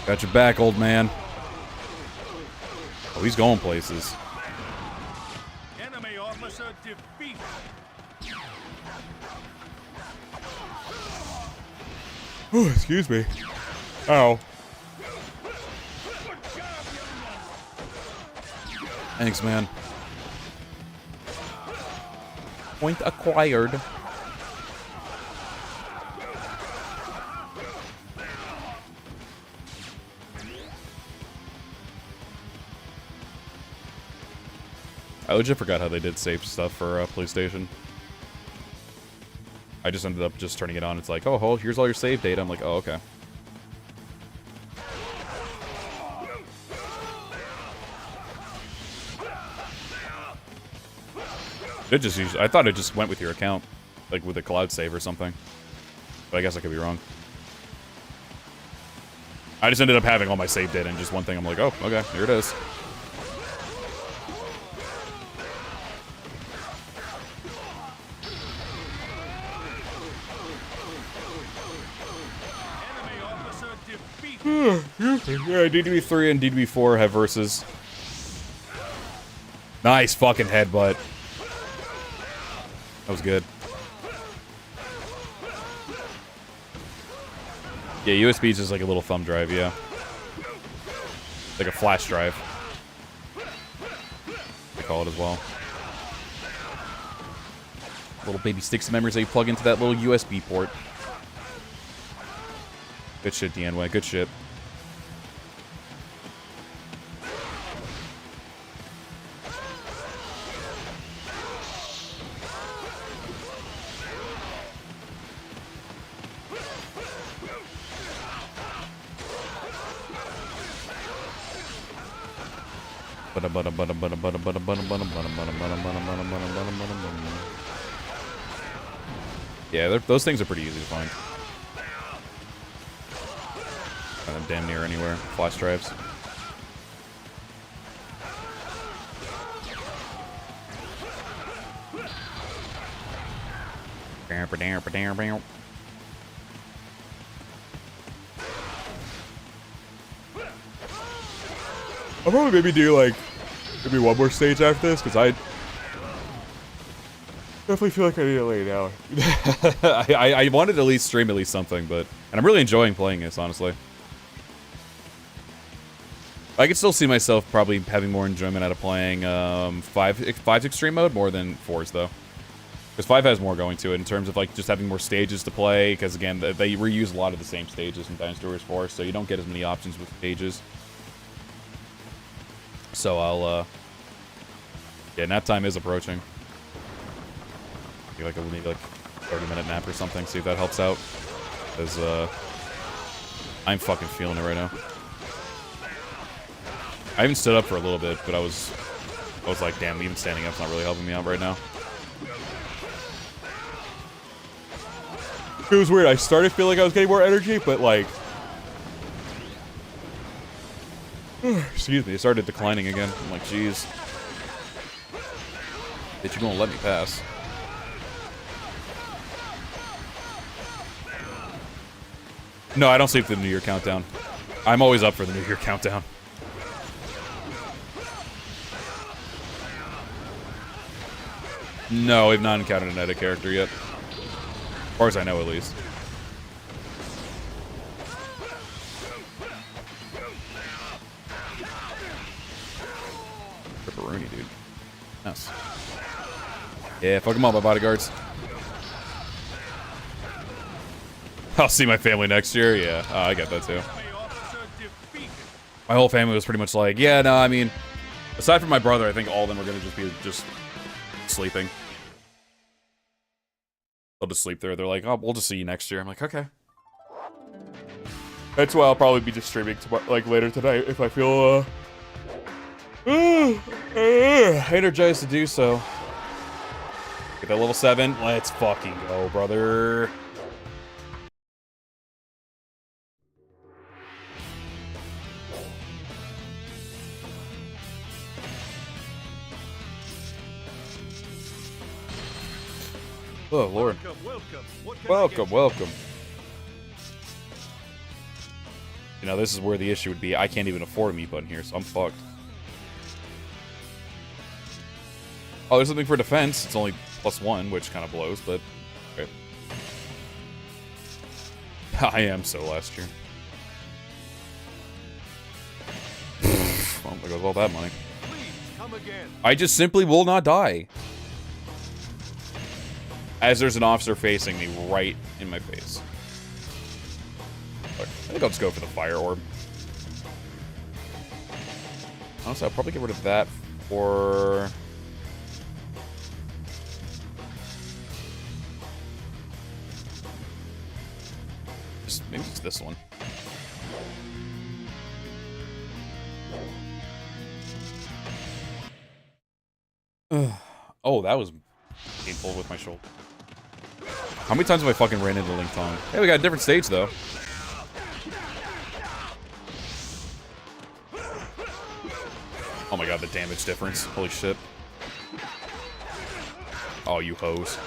Got your back, old man. Oh, he's going places. Enemy officer defeated. Oh, excuse me. Ow. Thanks, man. Point acquired. I legit forgot how they did save stuff for PlayStation. I just ended up just turning it on. It's like, oh, here's all your save data. I'm like, oh, okay. I thought it just went with your account, like with a cloud save or something. But I guess I could be wrong. I just ended up having all my save data in just one thing. I'm like, oh, okay, here it is. Yeah, DDB3 and DDB4 have versus. Nice fucking headbutt. That was good. Yeah, USB is just like a little thumb drive, yeah. Like a flash drive. I call it as well. Little baby sticks of memories that you plug into that little USB port. Good shit, Dianway. Good shit. Yeah, those things are pretty easy to find. Damn near anywhere. Flash drives. I'll probably maybe do like maybe one more stage after this because I definitely feel like I need to lay down. I wanted to at least stream at least something, but and I'm really enjoying playing this, honestly. I could still see myself probably having more enjoyment out of playing 5's extreme mode more than 4's though. Because 5 has more going to it in terms of like just having more stages to play, because again, they reuse a lot of the same stages in Dynasty Warriors 4, so you don't get as many options with stages. So I'll, yeah, nap time is approaching. Maybe like a 30-minute nap or something, see if that helps out. Because, I'm fucking feeling it right now. I haven't stood up for a little bit, but I was like, damn, even standing up's not really helping me out right now. It was weird. I started feeling like I was getting more energy, but like, excuse me, it started declining again. I'm like, jeez, bitch, you gonna let me pass? No, I don't sleep through the New Year countdown. I'm always up for the New Year countdown. No, we've not encountered an edit character yet. As far as I know, at least. Pepperoni, dude. Yes. Yeah, fuck them all, my bodyguards. I'll see my family next year. Yeah, I get that too. My whole family was pretty much like, yeah, no, I mean, aside from my brother, I think all of them are gonna just be sleeping. They'll just sleep there. They're like, oh, we'll just see you next year. I'm like, okay. That's why I'll probably be just streaming like later tonight if I feel energized to do so. Get that level 7. Let's fucking go, brother. Oh, Lord. Welcome. You know, this is where the issue would be. I can't even afford a mute button here, so I'm fucked. Oh, there's something for defense. It's only +1, which kind of blows, but... Okay. I am so last year. Oh my god, all that money. I just simply will not die. As there's an officer facing me right in my face. I think I'll just go for the fire orb. Honestly, I'll probably get rid of that for... maybe it's this one. Oh, that was painful with my shoulder. How many times have I fucking ran into Link Tong? Hey, we got a different stage, though. Oh my god, the damage difference. Holy shit. Oh, you hoes.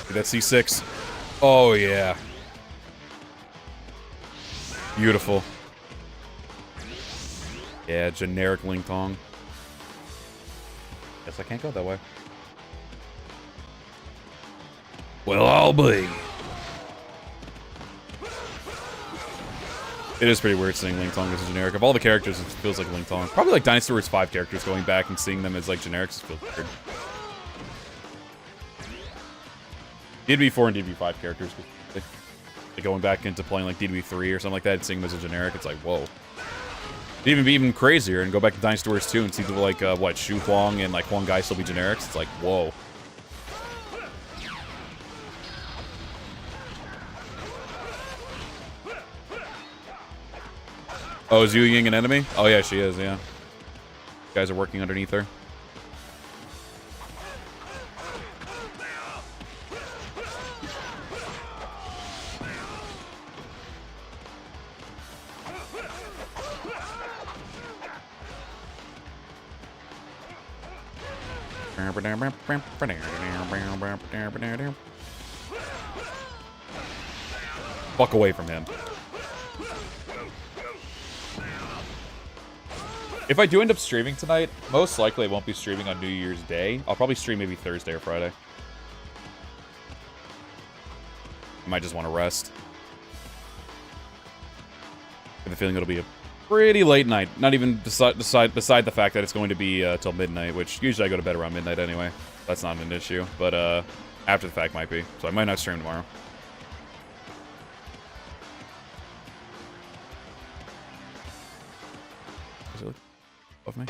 Dude, that's C6. Oh, yeah. Beautiful. Yeah, generic Link Tong. Guess I can't go that way. Well, I'll be. It is pretty weird seeing Link Tong as a generic. Of all the characters, it feels like Link Tong. Probably like Dynasty Warriors 5 characters, going back and seeing them as like generics feels weird. DB4 and DB5 characters. Like going back into playing like DB3 or something like that and seeing them as a generic, it's like, whoa. It'd even be even crazier and go back to Dynasty Warriors 2 and see people like, what, Shu Huang and like Huang Gai still be generics. It's like, whoa. Oh, is Yu Ying an enemy? Oh, yeah, she is, yeah. You guys are working underneath her. fuck away from him. If I do end up streaming tonight, most likely I won't be streaming on New Year's Day. I'll probably stream maybe Thursday or Friday. I might just want to rest. I have a feeling it'll be a pretty late night. Not even beside the fact that it's going to be till midnight, which usually I go to bed around midnight anyway. That's not an issue. But after the fact might be. So I might not stream tomorrow. Is it like above me?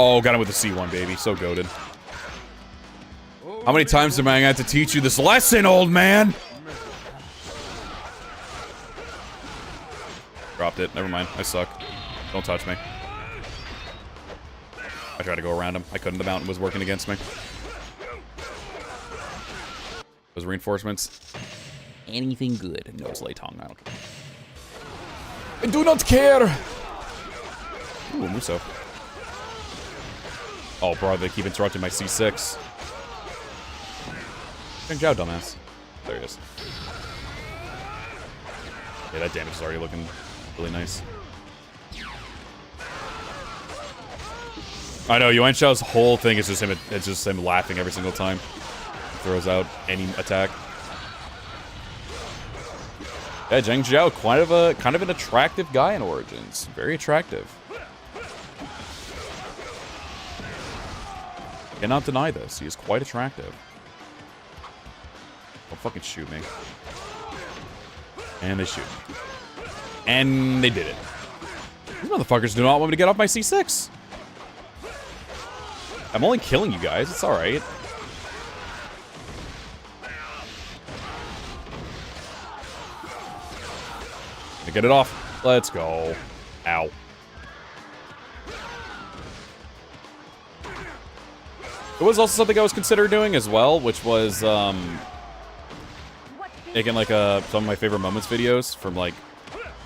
Oh, got him with the C1, baby. So goated. How many times am I going to have to teach you this lesson, old man? Dropped it. Never mind. I suck. Don't touch me. I tried to go around him. I couldn't. The mountain was working against me. Those reinforcements. Anything good. No, it's Lighty. I don't care. I do not care. Ooh, Muso. Oh, bro, they keep interrupting my C6. Good job, dumbass. There he is. Yeah, that damage is already looking really nice. I know, Yuan Shao's whole thing is just him. It's just him laughing every single time he throws out any attack. Yeah, Zheng Zhao, kind of an attractive guy in Origins. Very attractive. Cannot deny this. He is quite attractive. Don't fucking shoot me. And they shoot me. And they did it. These motherfuckers do not want me to get off my C6. I'm only killing you guys. It's alright. Get it off. Let's go. Ow. There was also something I was considering doing as well, which was making like some of my favorite moments videos from like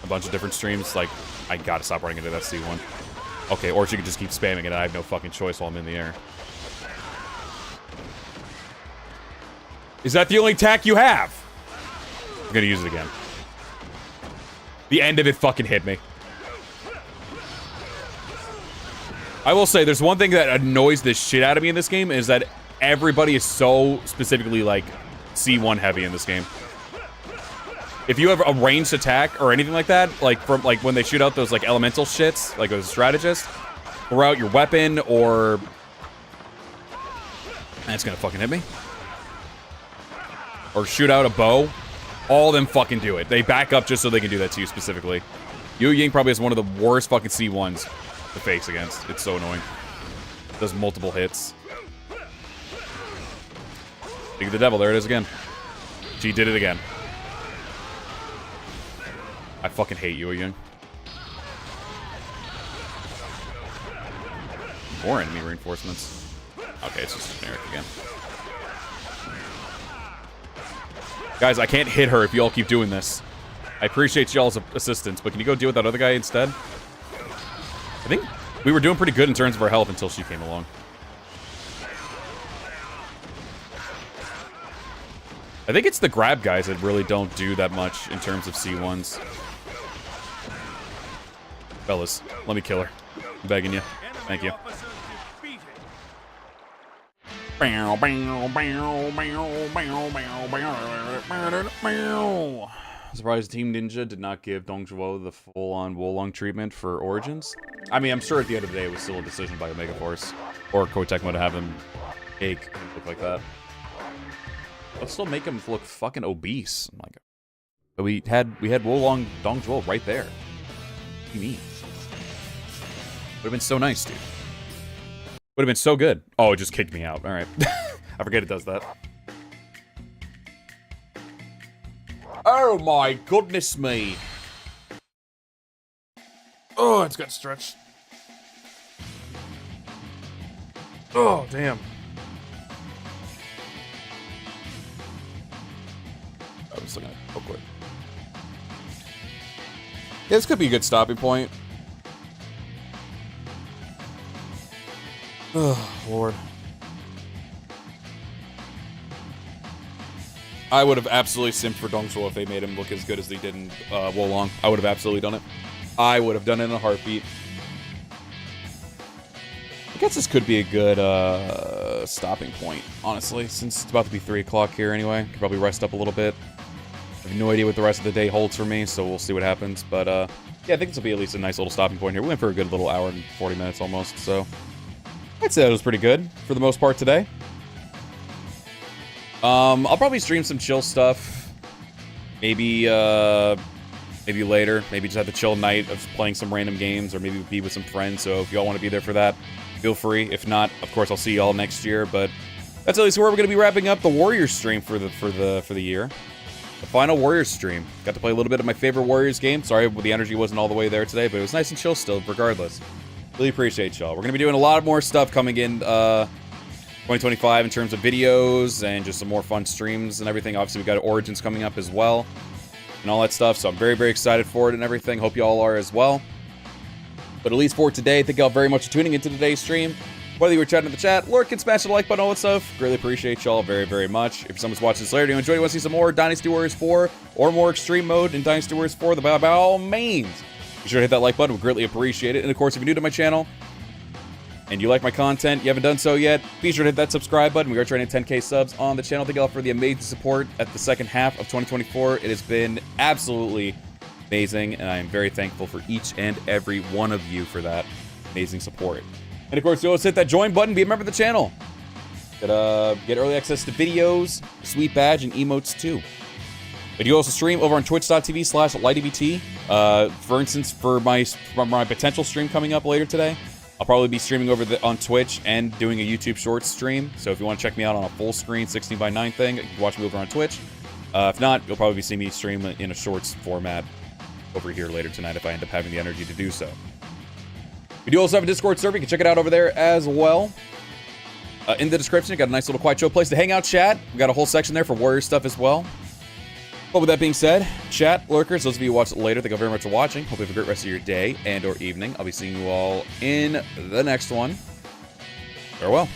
a bunch of different streams. Like, I gotta stop running into that C1. Okay, or she could just keep spamming it and I have no fucking choice while I'm in the air. Is that the only attack you have? I'm gonna use it again. The end of it fucking hit me. I will say, there's one thing that annoys the shit out of me in this game, is that everybody is so specifically, like, C1 heavy in this game. If you have a ranged attack or anything like that, like, from, like, when they shoot out those, like, elemental shits, like, as a strategist, throw out your weapon, or... That's gonna fucking hit me. Or shoot out a bow. All of them fucking do it. They back up just so they can do that to you specifically. Yu Ying probably has one of the worst fucking C1s to face against. It's so annoying. Does multiple hits. Think of the devil. There it is again. She did it again. I fucking hate Yu Ying. More enemy reinforcements. Okay, it's just generic again. Guys, I can't hit her if y'all keep doing this. I appreciate y'all's assistance, but can you go deal with that other guy instead? I think we were doing pretty good in terms of our health until she came along. I think it's the grab guys that really don't do that much in terms of C1s. Fellas, let me kill her. I'm begging you. Thank you. Surprised Team Ninja did not give Dongzhuo the full-on Wolong treatment for Origins. I mean, I'm sure at the end of the day it was still a decision by Omega Force or Koei Tecmo to have him ache and look like that. Let's still make him look fucking obese. I'm like, but we had Wolong Dongzhuo right there. What do you mean? Would have been so nice, dude. Would have been so good. Oh, it just kicked me out. All right. I forget it does that. Oh my goodness me. Oh, it's got stretched. Oh, damn. I was looking at it real quick. Yeah, this could be a good stopping point. Oh, Lord. I would have absolutely simped for Dongsuo if they made him look as good as they did in Wolong. I would have absolutely done it. I would have done it in a heartbeat. I guess this could be a good stopping point, honestly, since it's about to be 3 o'clock here anyway. Could probably rest up a little bit. I have no idea what the rest of the day holds for me, so we'll see what happens. But, yeah, I think this will be at least a nice little stopping point here. We went for a good little hour and 40 minutes almost, so I'd say that was pretty good for the most part today. I'll probably stream some chill stuff. Maybe later. Maybe just have the chill night of playing some random games, or maybe be with some friends. So if y'all want to be there for that, feel free. If not, of course, I'll see y'all next year. But that's at least where we're going to be wrapping up the Warriors stream for the year. The final Warriors stream. Got to play a little bit of my favorite Warriors game. Sorry, the energy wasn't all the way there today, but it was nice and chill still, regardless. Really appreciate y'all. We're going to be doing a lot more stuff coming in 2025 in terms of videos and just some more fun streams and everything. Obviously, we got Origins coming up as well and all that stuff, so I'm very, very excited for it and everything. Hope you all are as well. But at least for today, thank y'all very much for tuning into today's stream. Whether you were chatting in the chat, lurking, smash the like button, all that stuff, greatly appreciate y'all very, very much. If someone's watching this later, you enjoy, you want to see some more Dynasty Warriors 4 or more extreme mode in Dynasty Warriors 4, by all means, be sure to hit that like button. We greatly appreciate it. And of course, if you're new to my channel and you like my content, you haven't done so yet, be sure to hit that subscribe button. We are trying to hit 10K subs on the channel. Thank y'all for the amazing support at the second half of 2024. It has been absolutely amazing, and I am very thankful for each and every one of you for that amazing support. And of course, you always hit that join button, be a member of the channel. Get early access to videos, sweet badge, and emotes too. But you also stream over on twitch.tv/LightyVT. For instance, for my potential stream coming up later today, I'll probably be streaming over on Twitch and doing a YouTube Shorts stream. So if you want to check me out on a full screen 16:9 thing, you can watch me over on Twitch. If not, you'll probably see me stream in a Shorts format over here later tonight if I end up having the energy to do so. We do also have a Discord server. You can check it out over there as well. In the description, you got a nice little quiet chill place to hang out, chat. We got a whole section there for Warrior stuff as well. But with that being said, chat, lurkers, those of you who watch it later, thank you very much for watching. Hope you have a great rest of your day and or evening. I'll be seeing you all in the next one. Farewell.